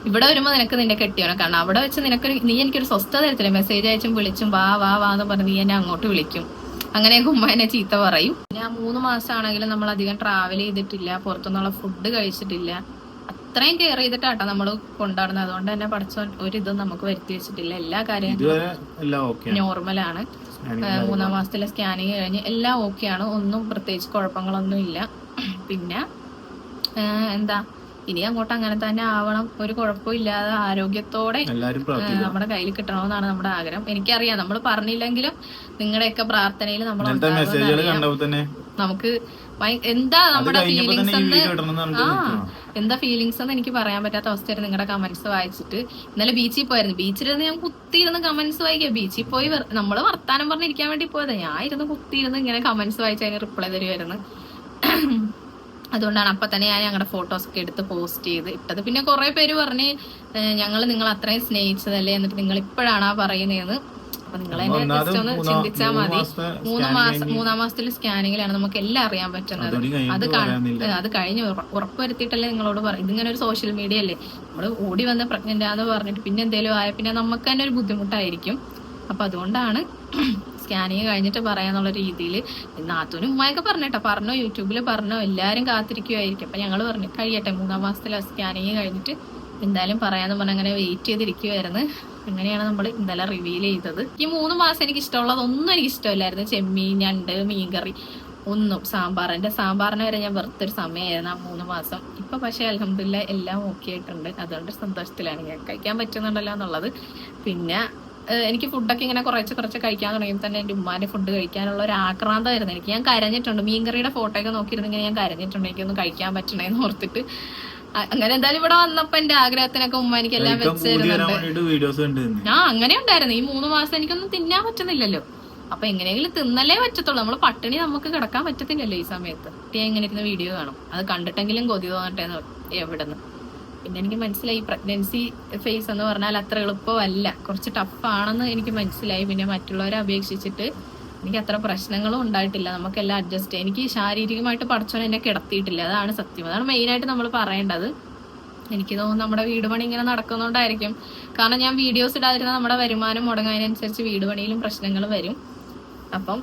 ഇവിടെ വരുമ്പോൾ നിനക്ക് നിന്റെ കെട്ടിയവനെ കാണാം, അവിടെ വെച്ച് നീ എനിക്കൊരു സ്വസ്ഥത തരത്തില്ല. മെസ്സേജ് അയച്ചും വിളിച്ചും വാ എന്ന് പറഞ്ഞ് നീ എന്നെ അങ്ങോട്ട് വിളിക്കും. അങ്ങനെയൊക്കെ ഉമ്മ എന്നെ ചീത്ത പറയും. ഞാൻ 3 മാസമാണെങ്കിലും നമ്മൾ അധികം ട്രാവൽ ചെയ്തിട്ടില്ല, പുറത്തുനിന്നുള്ള ഫുഡ് കഴിച്ചിട്ടില്ല. അത്രയും കെയർ ചെയ്തിട്ടാട്ടോ നമ്മൾ കൊണ്ടാടുന്നത്. അതുകൊണ്ട് തന്നെ പഠിച്ച ഒരിതും നമുക്ക് വരുത്തി വെച്ചിട്ടില്ല. എല്ലാ കാര്യങ്ങളും നോർമലാണ്. 3-ാം മാസത്തിലെ സ്കാനിങ് കഴിഞ്ഞ് എല്ലാം ഓക്കെയാണ്, ഒന്നും പ്രത്യേകിച്ച് കുഴപ്പങ്ങളൊന്നും ഇല്ല. പിന്നെ എന്താ, ഇനി അങ്ങോട്ട് അങ്ങനെ തന്നെ ആവണം, ഒരു കുഴപ്പമില്ലാതെ ആരോഗ്യത്തോടെ നമ്മുടെ കയ്യിൽ കിട്ടണമെന്നാണ് നമ്മുടെ ആഗ്രഹം. എനിക്കറിയാം നമ്മൾ പറഞ്ഞില്ലെങ്കിലും നിങ്ങളുടെയൊക്കെ പ്രാർത്ഥനയിൽ നമ്മൾ നമുക്ക് എന്താ നമ്മുടെ ഫീലിങ്സ് എന്താ ഫീലിങ്സ് എന്ന് എനിക്ക് പറയാൻ പറ്റാത്ത അവസ്ഥയായിരുന്നു നിങ്ങളുടെ കമന്റ്സ് വായിച്ചിട്ട്. ഇന്നലെ ബീച്ചിൽ പോയായിരുന്നു. ബീച്ചിലിരുന്ന് ഞാൻ കുത്തിയിരുന്ന് കമന്റ്സ് വായിക്കുക. ബീച്ചിൽ പോയി നമ്മൾ വർത്താനം പറഞ്ഞിരിക്കാൻ വേണ്ടി പോയതാ. ഞാൻ ഇരുന്ന് കുത്തിയിരുന്ന് ഇങ്ങനെ കമന്റ്സ് വായിച്ച് അതിന് റിപ്ലൈ തരുമായിരുന്നു. അതുകൊണ്ടാണ് അപ്പൊ തന്നെ ഞാൻ ഞങ്ങളുടെ ഫോട്ടോസ് ഒക്കെ എടുത്ത് പോസ്റ്റ് ചെയ്ത് ഇട്ടത്. പിന്നെ കുറെ പേര് പറഞ്ഞ് നിങ്ങൾ അത്രയും സ്നേഹിച്ചതല്ലേ, എന്നിട്ട് നിങ്ങൾ ഇപ്പോഴാണ് പറയുന്നതെന്ന്. അപ്പൊ നിങ്ങൾ എന്നെ ജസ്റ്റ് ഒന്ന് ചിന്തിച്ചാൽ മതി. 3-ാം മാസത്തിൽ സ്കാനിങ്ങിലാണ് നമുക്ക് എല്ലാം അറിയാൻ പറ്റുന്നത്. അത് കഴിഞ്ഞ് ഉറപ്പുവരുത്തിയിട്ടല്ലേ നിങ്ങളോട് പറയും. ഇതിങ്ങനെ ഒരു സോഷ്യൽ മീഡിയ അല്ലേ, നമ്മൾ ഓടി വന്ന് പ്രഗ്നന്റ് ആണെന്ന് പറഞ്ഞിട്ട് പിന്നെ എന്തെങ്കിലും ആയ പിന്നെ നമുക്ക് തന്നെ ഒരു ബുദ്ധിമുട്ടായിരിക്കും. അപ്പൊ അതുകൊണ്ടാണ് സ്കാനിങ് കഴിഞ്ഞിട്ട് പറയാന്നുള്ള രീതിയിൽ. നാത്തൂനും ഉമ്മയൊക്കെ പറഞ്ഞോ, യൂട്യൂബിൽ പറഞ്ഞോ, എല്ലാരും കാത്തിരിക്കുമായിരിക്കും. അപ്പൊ ഞങ്ങൾ പറഞ്ഞു കഴിയട്ടെ, 3-ാം മാസത്തിലെ സ്കാനിങ് കഴിഞ്ഞിട്ട് എന്തായാലും പറയാന്ന് പറഞ്ഞ് അങ്ങനെ വെയിറ്റ് ചെയ്തിരിക്കുവായിരുന്നു. അങ്ങനെയാണ് നമ്മൾ ഇന്നലെ റിവീൽ ചെയ്തത്. ഈ 3 മാസം എനിക്ക് ഇഷ്ടമുള്ളതൊന്നും എനിക്ക് ഇഷ്ടമില്ലായിരുന്നു. ചെമ്മീൻ, ഞണ്ട്, മീൻകറി ഒന്നും എൻ്റെ സാമ്പാറിന് വരെ ഞാൻ വെറുത്തൊരു സമയമായിരുന്നു ആ 3 മാസം. ഇപ്പൊ പക്ഷേ അൽഹംദുലില്ലാ എല്ലാം ഓക്കെ ആയിട്ടുണ്ട്. അതുകൊണ്ട് സന്തോഷത്തിലാണ് ഞാൻ. കഴിക്കാൻ പറ്റുന്നുണ്ടല്ലോ എന്നുള്ളത്. പിന്നെ എനിക്ക് ഫുഡൊക്കെ ഇങ്ങനെ കുറച്ച് കഴിക്കാൻ തുടങ്ങിയപ്പോൾ തന്നെ എൻ്റെ ഉമ്മാന്റെ ഫുഡ് കഴിക്കാനുള്ള ഒരു ആക്രാന്തമായിരുന്നു എനിക്ക്. ഞാൻ കരഞ്ഞിട്ടുണ്ട്, മീൻകറിയുടെ ഫോട്ടോ ഒക്കെ നോക്കിയിരുന്നെങ്കിൽ ഞാൻ കരഞ്ഞിട്ടുണ്ട് എനിക്കൊന്നും കഴിക്കാൻ പറ്റണേന്ന് ഓർത്തിട്ട്. അങ്ങനെ എന്തായാലും ഇവിടെ വന്നപ്പോ എന്റെ ആഗ്രഹത്തിനൊക്കെ ഉമ്മ എനിക്ക് എല്ലാം വെച്ച് തരുന്നുണ്ട്. അങ്ങനെ ഉണ്ടായിരുന്നു. ഈ 3 മാസം എനിക്കൊന്നും തിന്നാൻ പറ്റുന്നില്ലല്ലോ. അപ്പൊ എങ്ങനെയെങ്കിലും തിന്നല്ലേ പറ്റത്തുള്ളൂ. നമ്മള് പട്ടിണി നമുക്ക് കിടക്കാൻ പറ്റത്തില്ലല്ലോ ഈ സമയത്ത്. ഞാൻ ഇങ്ങനെ ഇരുന്ന വീഡിയോ കാണും, അത് കണ്ടിട്ടെങ്കിലും കൊതി തോന്നട്ടെ എവിടെന്ന്. പിന്നെ എനിക്ക് മനസ്സിലായി പ്രഗ്നൻസി ഫേസ് എന്ന് പറഞ്ഞാൽ അത്ര എളുപ്പമല്ല, കുറച്ച് ടഫാണെന്ന് എനിക്ക് മനസ്സിലായി. പിന്നെ മറ്റുള്ളവരെ അപേക്ഷിച്ചിട്ട് എനിക്ക് അത്ര പ്രശ്നങ്ങളും ഉണ്ടായിട്ടില്ല. നമുക്കെല്ലാം അഡ്ജസ്റ്റ് ചെയ്യാം. എനിക്ക് ശാരീരികമായിട്ട് പഠിച്ചവൻ എന്നെ കിടത്തിയിട്ടില്ല, അതാണ് സത്യം. അതാണ് മെയിനായിട്ട് നമ്മൾ പറയേണ്ടത്. എനിക്ക് തോന്നുന്നു നമ്മുടെ വീട് പണി ഇങ്ങനെ നടക്കുന്നതുകൊണ്ടായിരിക്കും. കാരണം ഞാൻ വീഡിയോസ് ഇടാതിരുന്ന നമ്മുടെ വരുമാനം മുടങ്ങുന്നതിനനുസരിച്ച് വീട് പണിയിലും പ്രശ്നങ്ങൾ വരും. അപ്പം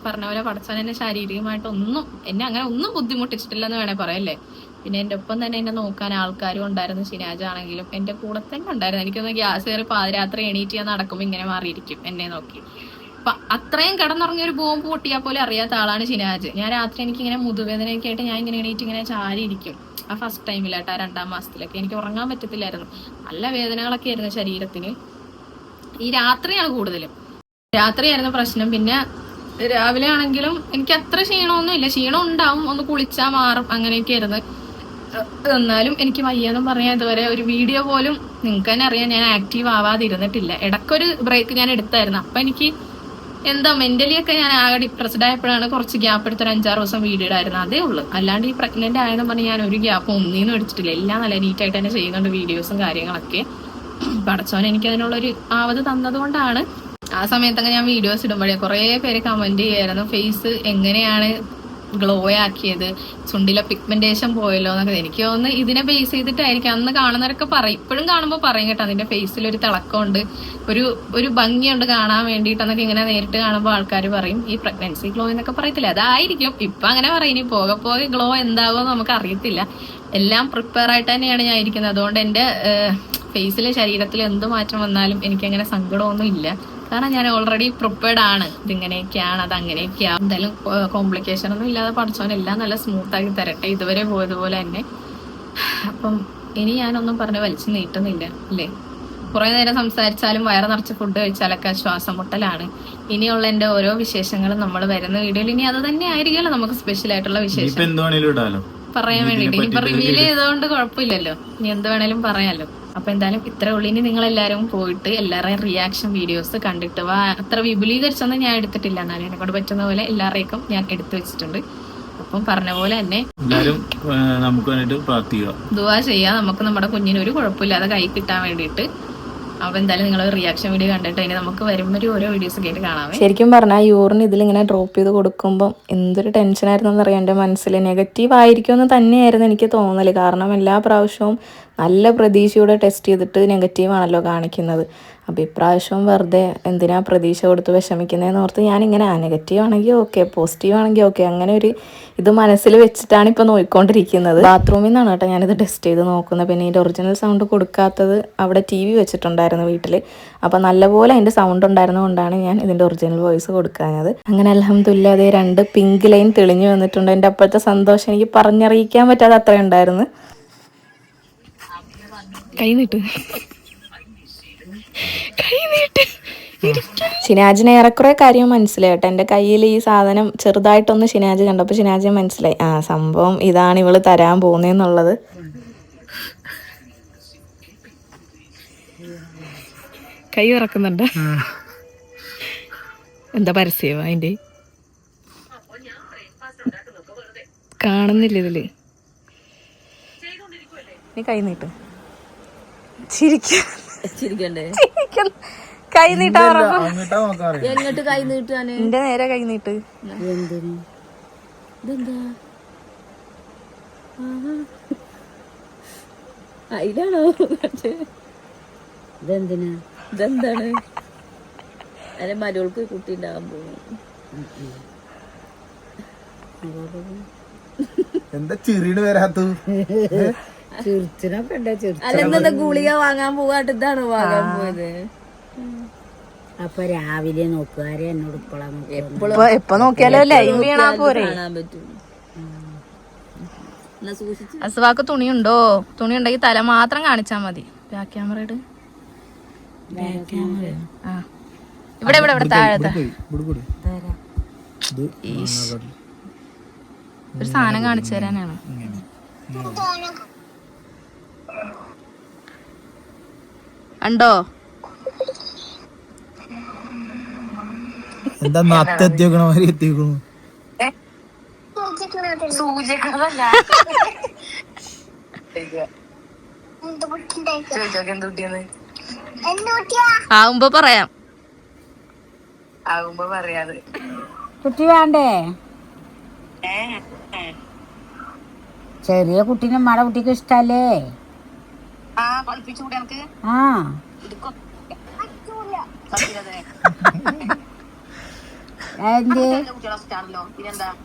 പറഞ്ഞ പോലെ പഠിച്ചവൻ എന്നെ ശാരീരികമായിട്ടൊന്നും എന്നെ അങ്ങനെ ഒന്നും ബുദ്ധിമുട്ടിച്ചിട്ടില്ലെന്ന് വേണേ പറയല്ലേ. പിന്നെ എൻ്റെ ഒപ്പം തന്നെ എന്നെ നോക്കാൻ ആൾക്കാരും ഉണ്ടായിരുന്നു. ഷിനാജാണെങ്കിലും എൻ്റെ കൂടെ തന്നെ ഉണ്ടായിരുന്നു. എനിക്കൊന്ന് ഗ്യാസ് കയറി പാതിരാത്രി എണീറ്റ് ഞാൻ നടക്കുമ്പോൾ ഇങ്ങനെ മാറിയിരിക്കും എന്നെ നോക്കി. അപ്പൊ അത്രയും കിടന്നുറങ്ങിയ ഒരു ബോംബ് പൊട്ടിയാൽ പോലും അറിയാത്ത ആളാണ് ഷിനാജ്. ഞാൻ രാത്രി എനിക്കിങ്ങനെ മുതുവേദനയൊക്കെ ആയിട്ട് ഞാൻ ഇങ്ങനെ എണീറ്റ് ഇങ്ങനെ ചാരിയിരിക്കും. ആ ഫസ്റ്റ് ടൈമിലായിട്ട് ആ 2ാം മാസത്തിലൊക്കെ എനിക്ക് ഉറങ്ങാൻ പറ്റത്തില്ലായിരുന്നു. നല്ല വേദനകളൊക്കെ ആയിരുന്നു ശരീരത്തിന്. ഈ രാത്രിയാണ് കൂടുതലും, രാത്രിയായിരുന്നു പ്രശ്നം. പിന്നെ രാവിലെ ആണെങ്കിലും എനിക്ക് അത്ര ക്ഷീണമൊന്നും ഇല്ല. ക്ഷീണം ഉണ്ടാവും, ഒന്ന് കുളിച്ചാൽ മാറും, അങ്ങനെയൊക്കെ ആയിരുന്നു. എന്നാലും എനിക്ക് വയ്യാന്നും പറഞ്ഞാൽ ഇതുവരെ ഒരു വീഡിയോ പോലും നിങ്ങൾക്ക് തന്നെ അറിയാം ഞാൻ ആക്റ്റീവ് ആവാതിരുന്നിട്ടില്ല. ഇടയ്ക്കൊരു ബ്രേക്ക് ഞാൻ എടുത്തായിരുന്നു. അപ്പൊ എനിക്ക് എന്താ മെന്റലി ഒക്കെ ഞാൻ ആകെ ഡിപ്രസ്ഡ് ആയപ്പോഴാണ് കുറച്ച് ഗ്യാപ്പ് എടുത്തൊരു 5-6 ദിവസം വീഡിയോ ഇടായിരുന്നു, അതേ ഉള്ളൂ. അല്ലാണ്ട് ഈ പ്രഗ്നന്റ് ആയെന്ന് പറഞ്ഞ് ഞാൻ ഒരു ഗ്യാപ്പ് ഒന്നിന്നും എടുത്തിട്ടില്ല. എല്ലാം നല്ല നീറ്റായിട്ട് തന്നെ ചെയ്യുന്നുണ്ട്, വീഡിയോസും കാര്യങ്ങളൊക്കെ. പടച്ചോൻ എനിക്ക് അതിനുള്ളൊരു ആവത് തന്നതുകൊണ്ടാണ്. ആ സമയത്തൊക്കെ ഞാൻ വീഡിയോസ് ഇടുമ്പോഴേ കുറെ പേര് കമന്റ് ചെയ്യായിരുന്നു, ഫേസ് എങ്ങനെയാണ് ഗ്ലോ ആക്കിയത്, ചുണ്ടിലെ പിഗ്മെന്റേഷൻ പോയല്ലോ എന്നൊക്കെ. എനിക്ക് തോന്നുന്നു ഇതിനെ ബേസ് ചെയ്തിട്ടായിരിക്കും. അന്ന് കാണുന്നവരൊക്കെ പറയും, ഇപ്പോഴും കാണുമ്പോൾ പറയും കേട്ടോ, അതിന്റെ ഫേസിൽ ഒരു തിളക്കമുണ്ട്, ഒരു ഭംഗിയുണ്ട് കാണാൻ വേണ്ടിയിട്ടെന്നൊക്കെ. ഇങ്ങനെ നേരിട്ട് കാണുമ്പോൾ ആൾക്കാർ പറയും ഈ പ്രഗ്നൻസി ഗ്ലോ എന്നൊക്കെ പറയത്തില്ല, അതായിരിക്കും. ഇപ്പൊ അങ്ങനെ പറയും, ഇനി പോകെ പോകെ ഗ്ലോ എന്താകുമെന്ന് നമുക്ക് അറിയത്തില്ല. എല്ലാം പ്രിപ്പയർ ആയിട്ട് തന്നെയാണ് ഞാൻ ഇരിക്കുന്നത്. അതുകൊണ്ട് എന്റെ ഫേസിലെ ശരീരത്തിൽ എന്ത് മാറ്റം വന്നാലും എനിക്കങ്ങനെ സങ്കടമൊന്നും ഇല്ല. കാരണം ഞാൻ ഓൾറെഡി പ്രിപ്പയർഡ് ആണ്. ഇതിങ്ങനെയൊക്കെയാണ്, അത് അങ്ങനെയൊക്കെയാണ്. എന്തായാലും കോംപ്ലിക്കേഷൻ ഒന്നും ഇല്ലാതെ പഠിച്ചവനെല്ലാം നല്ല സ്മൂത്ത് ആക്കി തരട്ടെ, ഇതുവരെ പോയതുപോലെ തന്നെ. അപ്പം ഇനി ഞാനൊന്നും പറഞ്ഞ് വലിച്ചു നീട്ടുന്നില്ല അല്ലേ. കുറെ നേരം സംസാരിച്ചാലും വയറ് നിറച്ച് ഫുഡ് കഴിച്ചാലൊക്കെ ശ്വാസം മുട്ടലാണ്. ഇനിയുള്ള എന്റെ ഓരോ വിശേഷങ്ങളും നമ്മൾ വരുന്ന വീഡിയോയിൽ ഇനി അത് തന്നെ ആയിരിക്കുമല്ലോ നമുക്ക് സ്പെഷ്യൽ ആയിട്ടുള്ള വിശേഷം പറയാൻ വേണ്ടിട്ട്. ഇനിയിപ്പൊ റിവീൽ ചെയ്തതുകൊണ്ട് കുഴപ്പമില്ലല്ലോ, ഇനി എന്ത് വേണേലും പറയാലോ. അപ്പൊ എന്തായാലും ഇത്ര ഉള്ളു. ഇനി നിങ്ങൾ എല്ലാവരും പോയിട്ട് എല്ലാവരുടെയും റിയാക്ഷൻ വീഡിയോസ് കണ്ടിട്ട് വാ. അത്ര വിപുലീകരിച്ചൊന്നും ഞാൻ എടുത്തിട്ടില്ല, എന്നാലും എന്നെ കൊണ്ട് പറ്റുന്ന പോലെ എല്ലാവരെയും ഞാൻ എടുത്തു വെച്ചിട്ടുണ്ട്. അപ്പം പറഞ്ഞ പോലെ തന്നെ ദുആ ചെയ്യാം, നമുക്ക് നമ്മുടെ കുഞ്ഞിന് ഒരു കുഴപ്പമില്ലാതെ കൈ കിട്ടാൻ വേണ്ടിയിട്ട്. അപ്പൊ എന്തായാലും നിങ്ങൾ റിയാക്ഷൻ വീഡിയോ കണ്ടിട്ട് ഇനി നമുക്ക് വരുമ്പോൾ ഓരോ വീഡിയോസ് ഒക്കെ ആയിട്ട് കാണാം. ശരിക്കും പറഞ്ഞാൽ യൂറിൻ ഇതിലിങ്ങനെ ഡ്രോപ്പ് ചെയ്ത് കൊടുക്കുമ്പോൾ എന്തൊരു ടെൻഷനായിരുന്നു എന്നറിയാം എൻ്റെ മനസ്സിൽ. നെഗറ്റീവ് ആയിരിക്കുമെന്ന് തന്നെയായിരുന്നു എനിക്ക് തോന്നൽ. കാരണം എല്ലാ പ്രാവശ്യവും നല്ല പ്രതീക്ഷയോടെ ടെസ്റ്റ് ചെയ്തിട്ട് നെഗറ്റീവാണല്ലോ കാണിക്കുന്നത്. അപ്പോൾ ഇപ്രാവശ്യവും വെറുതെ എന്തിനാ പ്രതീക്ഷ കൊടുത്ത് വിഷമിക്കുന്നതെന്ന് ഓർത്ത് ഞാനിങ്ങനെ നെഗറ്റീവ് ആണെങ്കിൽ ഓക്കെ, പോസിറ്റീവ് ആണെങ്കിൽ ഓക്കെ, അങ്ങനെ ഒരു ഇത് മനസ്സിൽ വെച്ചിട്ടാണ് ഇപ്പോൾ നോക്കിക്കൊണ്ടിരിക്കുന്നത്. ബാത്റൂമിൽ നിന്നാണ് കേട്ടോ ഞാനിത് ടെസ്റ്റ് ചെയ്ത് നോക്കുന്നത്. പിന്നെ ഇതിൻ്റെ ഒറിജിനൽ സൗണ്ട് കൊടുക്കാത്തത് അവിടെ TV വെച്ചിട്ടുണ്ടായിരുന്നു വീട്ടിൽ. അപ്പോൾ നല്ലപോലെ അതിൻ്റെ സൗണ്ട് ഉണ്ടായിരുന്നതുകൊണ്ടാണ് ഞാൻ ഇതിൻ്റെ ഒറിജിനൽ വോയിസ് കൊടുക്കാഞ്ഞത്. അങ്ങനെ അൽഹംദുലില്ലാ അതേ 2 പിങ്ക് ലൈൻ തെളിഞ്ഞു വന്നിട്ടുണ്ട്. എൻ്റെ അപ്പോഴത്തെ സന്തോഷം എനിക്ക് പറഞ്ഞറിയിക്കാൻ പറ്റാതെ അത്രയും ഉണ്ടായിരുന്നു. കൈ നീട്ട്. ഷിനാജിന് ഏറെക്കുറെ കാര്യം മനസ്സിലായിട്ടോ. എൻ്റെ കയ്യിൽ ഈ സാധനം ചെറുതായിട്ടൊന്ന് ഷിനാജ് കണ്ടപ്പോൾ ഷിനാജിന് മനസ്സിലായി ആ സംഭവം ഇതാണ് ഇവള് തരാൻ പോകുന്നതെന്നുള്ളത്. കൈ ഇറക്കുന്നുണ്ട്. എന്താ പരസ്യം അതിന്റെ കാണുന്നില്ല ഇതില്. നീ കൈ നീട്ട്. ചിരിക്കണ്ടേ? കൈ നീട്ടാ. എങ്ങോട്ട് കൈ നീട്ടാന്? എന്റെ നേരെ കൈ നീട്ട്. അതിലാണോ? ഇതെന്തിനാ? ഇതെന്താണ്? അല്ലെ മരുകൾക്ക് കുട്ടി ഉണ്ടാകാൻ പോകും. എന്താ ചിറിന് വരാത്തു? അല്ലെന്താ ഗുളിക വാങ്ങാൻ പോകാട്ട് ഇതാണ് വാങ്ങാൻ പോയത്. അപ്പൊ രാവിലെ നോക്കുകാരെ എന്നോട് എപ്പൊ നോക്കിയാലോ ലൈവ് വീണാ പോരെ. അസുവാക്ക് തുണിയുണ്ടോ? തുണി ഉണ്ടെങ്കിൽ തല മാത്രം കാണിച്ചാ മതി. ബാക്ക് ക്യാമറ ഇട്. ആ ഇവിടെ ഇവിടെ ഇവിടെ താഴത്തെ ഒരു സാധനം കാണിച്ചു തരാനാണ്. ഉണ്ടോ? എന്താ നത്തെത്തിക്കണ മാതിരി എത്തിക്കണു. ആവുമ്പോ പറയാം. കുട്ടി വേണ്ടേ? ചെറിയ കുട്ടീനെ മട കുട്ടിക്ക് ഇഷ്ടല്ലേ? ആ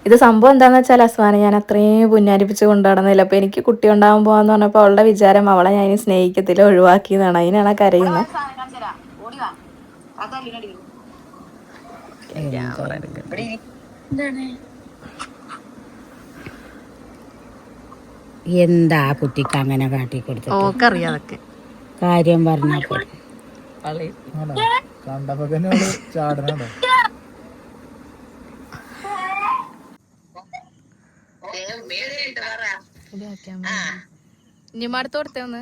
ഇത് സംഭവം എന്താന്ന് വെച്ചാൽ അസ്വാനെ ഞാൻ അത്രയും പുന്നാരിപ്പിച്ച് കൊണ്ടുനടന്നില്ല. അപ്പൊ എനിക്ക് കുട്ടി ഉണ്ടാവാൻ പോവാന്ന് പറഞ്ഞപ്പോ അവളുടെ വിചാരം അവളെ ഞാൻ സ്നേഹിക്കത്തില്ല, ഒഴിവാക്കിയതാണ്. അതിനാണ് കരയുന്നത്. എന്താ കുട്ടിക്ക് അങ്ങനെ കാട്ടി കൊടുത്തു? ഓക്കറിയാം അതൊക്കെ. കാര്യം പറഞ്ഞപ്പോ കണ്ടപ്പോ തന്നെ അവള് ചാടണോ. ഇനി അടുത്ത് കൊടുത്തേ ഒന്ന്.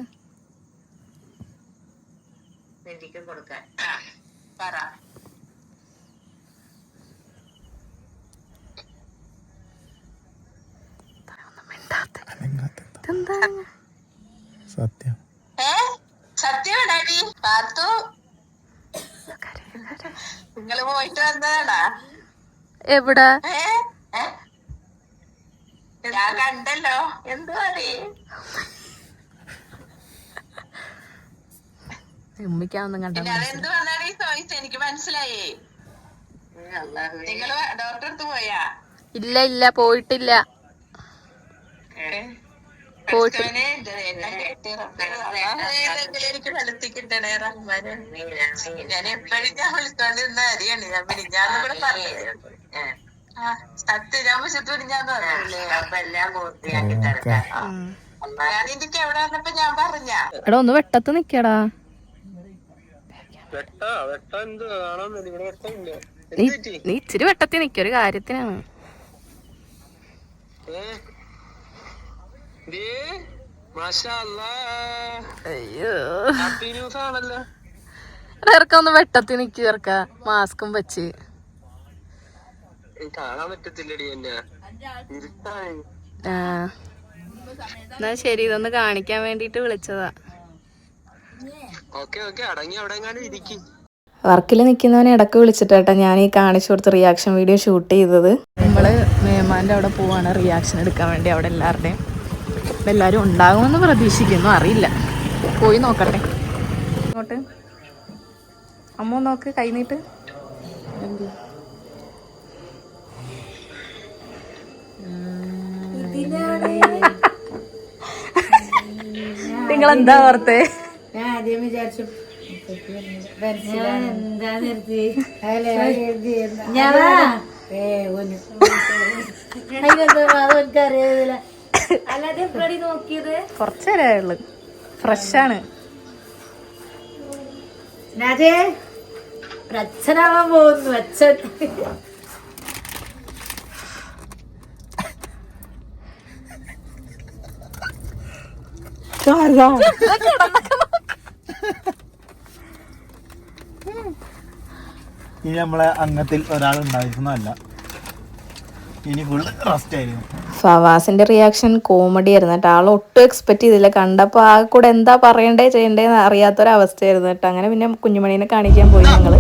സത്യം നിങ്ങള് പോയിട്ട് വന്നതാടാ? എവിടെ? ഞാൻ കണ്ടല്ലോ. എന്തുവാ ഉമ്മിക്കാവൊന്നും കണ്ട അതെന്ത് വന്നാണ് ഈ ചോദിച്ച? എനിക്ക് മനസ്സിലായേ. നിങ്ങള് ഡോക്ടറെ അടുത്ത് പോയാ? ഇല്ല ഇല്ല പോയിട്ടില്ല. എനിക്ക് വെളുത്തി കിട്ടണേ റഹ്മാനെ. ഞാൻ എപ്പോഴും ഞാൻ വിളിച്ചോണ്ടിരുന്ന അരിയാണ്. ഞാൻ പിടിഞ്ഞാന്ന് കൂടെ പറഞ്ഞത്. സത്യം ഞാൻ വിളിച്ചിട്ട് പിടിഞ്ഞാന്ന് പറഞ്ഞില്ലേ? ഞാൻ എനിക്ക് എവിടെ വന്നപ്പോ ഞാൻ പറഞ്ഞ എടാ ഒന്ന് വെട്ടത്ത് നിക്കടാ. നീ ഇച്ചിരി വെട്ടത്തി നിക്ക, ഒരു കാര്യത്തിനാണ്. ഇറക്കൊന്ന് വെട്ടത്തി നിക്ക് ചേർക്ക, മാസ്കും വെച്ച്. എന്നാ ശരി, ഇതൊന്ന് കാണിക്കാൻ വേണ്ടിട്ട് വിളിച്ചതാ. വർക്കിൽ നിൽക്കുന്നവനെ ഇടക്ക് വിളിച്ചിട്ടേട്ടാ ഞാൻ ഈ കാണിച്ചു കൊടുത്ത റിയാക്ഷൻ വീഡിയോ ഷൂട്ട് ചെയ്തത്. നമ്മള് മേമാന്റെ അവിടെ പോവാണ് റിയാക്ഷൻ എടുക്കാൻ വേണ്ടി. അവിടെ എല്ലാവരുടെയും എല്ലാവരും ഉണ്ടാകുമെന്ന് പ്രതീക്ഷിക്കുന്നു, അറിയില്ല. പോയി നോക്കട്ടെ. ഇങ്ങോട്ട് അമ്മ നോക്ക്, കൈ നീട്ട്. നിങ്ങളെന്താ ഓർത്തേ? ഞാൻ ആദ്യം വിചാരിച്ചു കുറച്ചേരേ ഉള്ളു, ഫ്രഷാണ്. അച്ഛനാവാൻ പോകുന്നു. അച്ഛൻ ഇനി നമ്മളെ അംഗത്തിൽ ഒരാളുണ്ടായിരുന്നല്ല, ഇനി ഫുള്ള് റെസ്റ്റ് ആയിരുന്നു. ഫവാസിന്റെ റിയാക്ഷൻ കോമഡി ആയിരുന്നു കേട്ടോ. ആൾ ഒട്ടും എക്സ്പെക്ട് ചെയ്തില്ല. കണ്ടപ്പോൾ ആ കൂടെ എന്താ പറയണ്ടേ ചെയ്യണ്ടേന്ന് അറിയാത്തൊരവസ്ഥയായിരുന്നു കേട്ടോ. അങ്ങനെ പിന്നെ കുഞ്ഞുമണീനെ കാണിക്കാൻ പോയി ഞങ്ങള്.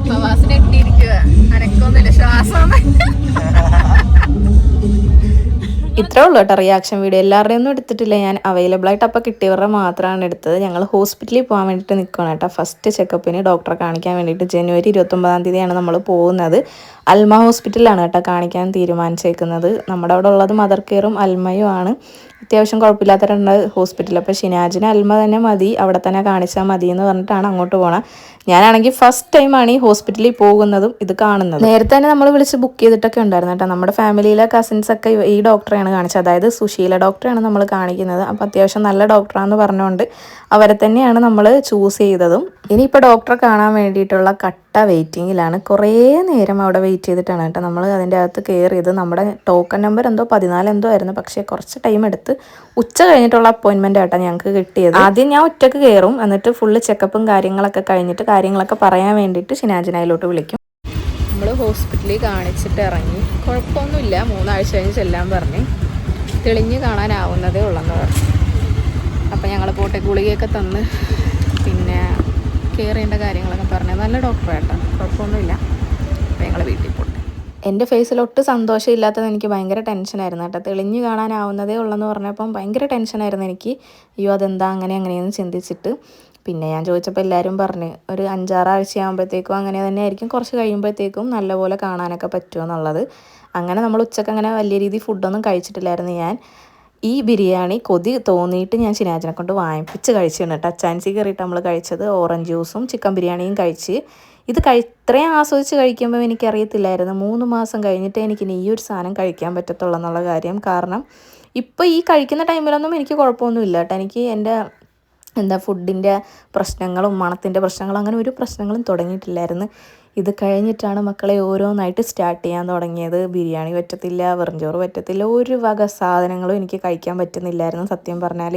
ഫവാസിനെ എട്ടിയിരിക്കുക, അനക്കൊന്നുമില്ല, ശ്വാസം ഇത്രേ ഉള്ളൂ കേട്ടോ റിയാക്ഷൻ വീഡിയോ. എല്ലാവരുടെയും ഒന്നും എടുത്തിട്ടില്ല ഞാൻ. അവൈലബിൾ ആയിട്ട് അപ്പോൾ കിട്ടിയവരുടെ മാത്രമാണ് എടുത്തത്. ഞങ്ങൾ ഹോസ്പിറ്റലിൽ പോകാൻ വേണ്ടിയിട്ട് നിൽക്കുകയാണ് കേട്ടോ. ഫസ്റ്റ് ചെക്കപ്പിന് ഡോക്ടറെ കാണിക്കാൻ വേണ്ടിയിട്ട് ജനുവരി 29-ാം തീയതിയാണ് നമ്മൾ പോകുന്നത്. അൽമ ഹോസ്പിറ്റലിലാണ് കേട്ടോ കാണിക്കാൻ തീരുമാനിച്ചേക്കുന്നത്. നമ്മുടെ അവിടെ ഉള്ളത് മദർ കെയറും അൽമയും ആണ്. അത്യാവശ്യം കുഴപ്പമില്ലാത്ത 2 ഹോസ്പിറ്റൽ. അപ്പോൾ ഷിനാജിന് അൽമ തന്നെ മതി, അവിടെ തന്നെ കാണിച്ചാൽ മതി എന്ന് പറഞ്ഞിട്ടാണ് അങ്ങോട്ട് പോകണം. ഞാനാണെങ്കിൽ ഫസ്റ്റ് ടൈമാണ് ഈ ഹോസ്പിറ്റലിൽ പോകുന്നതും ഇത് കാണുന്നത്. നേരത്തെ തന്നെ നമ്മൾ വിളിച്ച് ബുക്ക് ചെയ്തിട്ടൊക്കെ ഉണ്ടായിരുന്നു കേട്ടോ. നമ്മുടെ ഫാമിലിയിലെ കസിൻസൊക്കെ ഈ ഡോക്ടറെയാണ് കാണിച്ചത്, അതായത് സുശീല ഡോക്ടറെയാണ് നമ്മൾ കാണിക്കുന്നത്. അപ്പോൾ അത്യാവശ്യം നല്ല ഡോക്ടറാണെന്ന് പറഞ്ഞുകൊണ്ട് അവരെ തന്നെയാണ് നമ്മൾ ചൂസ് ചെയ്തതും. ഇനിയിപ്പോൾ ഡോക്ടറെ കാണാൻ വേണ്ടിയിട്ടുള്ള കട്ട വെയിറ്റിങ്ങിലാണ്. കുറേ നേരം അവിടെ വെയിറ്റ് ചെയ്തിട്ടാണ് കേട്ടോ നമ്മൾ അതിൻ്റെ അകത്ത് കയറിയത്. നമ്മുടെ ടോക്കൺ നമ്പർ എന്തോ 14 എന്തോ ആയിരുന്നു, പക്ഷേ കുറച്ച് ടൈം എടുത്ത് ഉച്ച കഴിഞ്ഞിട്ടുള്ള അപ്പോയിൻമെൻ്റ് ആട്ടോ ഞങ്ങൾക്ക് കിട്ടിയത്. ആദ്യം ഞാൻ ഒറ്റക്ക് കയറും, എന്നിട്ട് ഫുള്ള് ചെക്കപ്പും കാര്യങ്ങളൊക്കെ കഴിഞ്ഞിട്ട് കാര്യങ്ങളൊക്കെ പറയാൻ വേണ്ടിയിട്ട് ഷിനാജിനയിലോട്ട് വിളിക്കും. നമ്മൾ ഹോസ്പിറ്റലിൽ കാണിച്ചിട്ട് ഇറങ്ങി. കുഴപ്പമൊന്നുമില്ല, 3 ആഴ്ച കഴിഞ്ഞ് ചെല്ലാൻ പറഞ്ഞ്. തെളിഞ്ഞ് കാണാനാവുന്നതേ ഉള്ളെന്ന് പറഞ്ഞു. അപ്പോൾ ഞങ്ങൾ പോട്ടെ ഗുളികയൊക്കെ തന്ന് പിന്നെ കെയർ ചെയ്യേണ്ട കാര്യങ്ങളൊക്കെ പറഞ്ഞു. നല്ല ഡോക്ടറായിട്ടോ, കുഴപ്പമൊന്നുമില്ല. അപ്പോൾ ഞങ്ങൾ വീട്ടിൽ പോട്ടെ. എൻ്റെ ഫേസിൽ ഒട്ടും സന്തോഷമില്ലാത്തത് എനിക്ക് ഭയങ്കര ടെൻഷനായിരുന്നു കേട്ടോ. തെളിഞ്ഞ് കാണാനാവുന്നതേ ഉള്ളെന്ന് പറഞ്ഞപ്പം ഭയങ്കര ടെൻഷനായിരുന്നു എനിക്ക്. അയ്യോ അതെന്താ അങ്ങനെയെന്ന് ചിന്തിച്ചിട്ട്. പിന്നെ ഞാൻ ചോദിച്ചപ്പോൾ എല്ലാവരും പറഞ്ഞ് ഒരു 5-6 ആഴ്ചയാകുമ്പോഴത്തേക്കും അങ്ങനെ തന്നെ ആയിരിക്കും, കുറച്ച് കഴിയുമ്പോഴത്തേക്കും നല്ലപോലെ കാണാനൊക്കെ പറ്റുമെന്നുള്ളത്. അങ്ങനെ നമ്മൾ ഉച്ചക്ക് അങ്ങനെ വലിയ രീതിയിൽ ഫുഡൊന്നും കഴിച്ചിട്ടില്ലായിരുന്നു ഞാൻ. ഈ ബിരിയാണി കൊതി തോന്നിയിട്ട് ഞാൻ ഷിനാജിനെ കൊണ്ട് വാങ്ങിപ്പിച്ച് കഴിച്ചിട്ടുണ്ട് കേട്ടോ. അച്ചാൻസി കയറിയിട്ട് നമ്മൾ കഴിച്ചത്. ഓറഞ്ച് ജ്യൂസും ചിക്കൻ ബിരിയാണിയും കഴിച്ച്. ഇത് ഇത്രയും ആസ്വദിച്ച് കഴിക്കുമ്പോൾ എനിക്കറിയത്തില്ലായിരുന്നു 3 മാസം കഴിഞ്ഞിട്ടേ എനിക്കിനി ഈ ഒരു സാധനം കഴിക്കാൻ പറ്റത്തുള്ളൂ എന്നുള്ള കാര്യം. കാരണം ഇപ്പോൾ ഈ കഴിക്കുന്ന ടൈമിലൊന്നും എനിക്ക് കുഴപ്പമൊന്നുമില്ല കേട്ടോ. എനിക്ക് എൻ്റെ ഫുഡിൻ്റെ പ്രശ്നങ്ങളും മണത്തിൻ്റെ പ്രശ്നങ്ങളും അങ്ങനെ ഒരു പ്രശ്നങ്ങളും തുടങ്ങിയിട്ടില്ലായിരുന്നു. ഇത് കഴിഞ്ഞിട്ടാണ് മക്കളെ ഓരോന്നായിട്ട് സ്റ്റാർട്ട് ചെയ്യാൻ തുടങ്ങിയത്. ബിരിയാണി പറ്റത്തില്ല, വെറുംചോറ് പറ്റത്തില്ല, ഒരു വക സാധനങ്ങളും എനിക്ക് കഴിക്കാൻ പറ്റുന്നില്ലായിരുന്നു. സത്യം പറഞ്ഞാൽ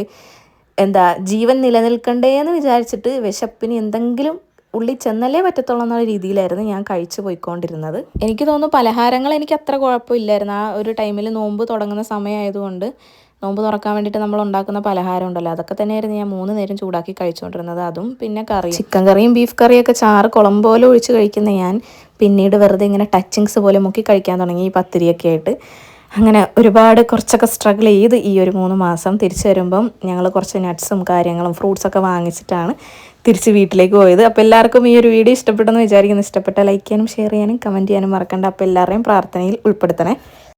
ജീവൻ നിലനിൽക്കണ്ടേന്ന് വിചാരിച്ചിട്ട് വിശപ്പിന് എന്തെങ്കിലും ഉള്ളിൽ ചെന്നല്ലേ പറ്റത്തുള്ളൂ എന്നുള്ള രീതിയിലായിരുന്നു ഞാൻ കഴിച്ചു പോയിക്കൊണ്ടിരുന്നത്. എനിക്ക് തോന്നുന്നു പലഹാരങ്ങൾ എനിക്ക് അത്ര കുഴപ്പമില്ലായിരുന്നു. ആ ഒരു ടൈമിൽ നോമ്പ് തുടങ്ങുന്ന സമയമായതുകൊണ്ട് നോമ്പ് തുറക്കാൻ വേണ്ടിയിട്ട് നമ്മൾ ഉണ്ടാക്കുന്ന പലഹാരം ഉണ്ടല്ലോ, അതൊക്കെ തന്നെയായിരുന്നു ഞാൻ 3 നേരം ചൂടാക്കി കഴിച്ചുകൊണ്ടിരുന്നത്. അതും പിന്നെ കറി, ചിക്കൻ കറിയും ബീഫ് കറിയൊക്കെ ചാറ് കുളമ്പ് പോലെ ഒഴിച്ച് കഴിക്കുന്ന ഞാൻ പിന്നീട് വെറുതെ ഇങ്ങനെ ടച്ചിങ്സ് പോലെ മുക്കി കഴിക്കാൻ തുടങ്ങി ഈ പത്തിരിയൊക്കെ ആയിട്ട്. അങ്ങനെ കുറച്ചൊക്കെ സ്ട്രഗിൾ ചെയ്ത് ഈ ഒരു 3 മാസം തിരിച്ചു വരുമ്പം ഞങ്ങൾ കുറച്ച് നട്ട്സും കാര്യങ്ങളും ഫ്രൂട്ട്സൊക്കെ വാങ്ങിച്ചിട്ടാണ് തിരിച്ച് വീട്ടിലേക്ക് പോയത്. അപ്പോൾ എല്ലാവർക്കും ഈ ഒരു വീഡിയോ ഇഷ്ടപ്പെട്ടെന്ന് വിചാരിക്കുന്നു. ഇഷ്ടപ്പെട്ട ലൈക്ക് ചെയ്യാനും ഷെയർ ചെയ്യാനും കമൻറ്റ് ചെയ്യാനും മറക്കണ്ട. അപ്പോൾ എല്ലാവരെയും പ്രാർത്ഥനയിൽ ഉൾപ്പെടുത്തണേ.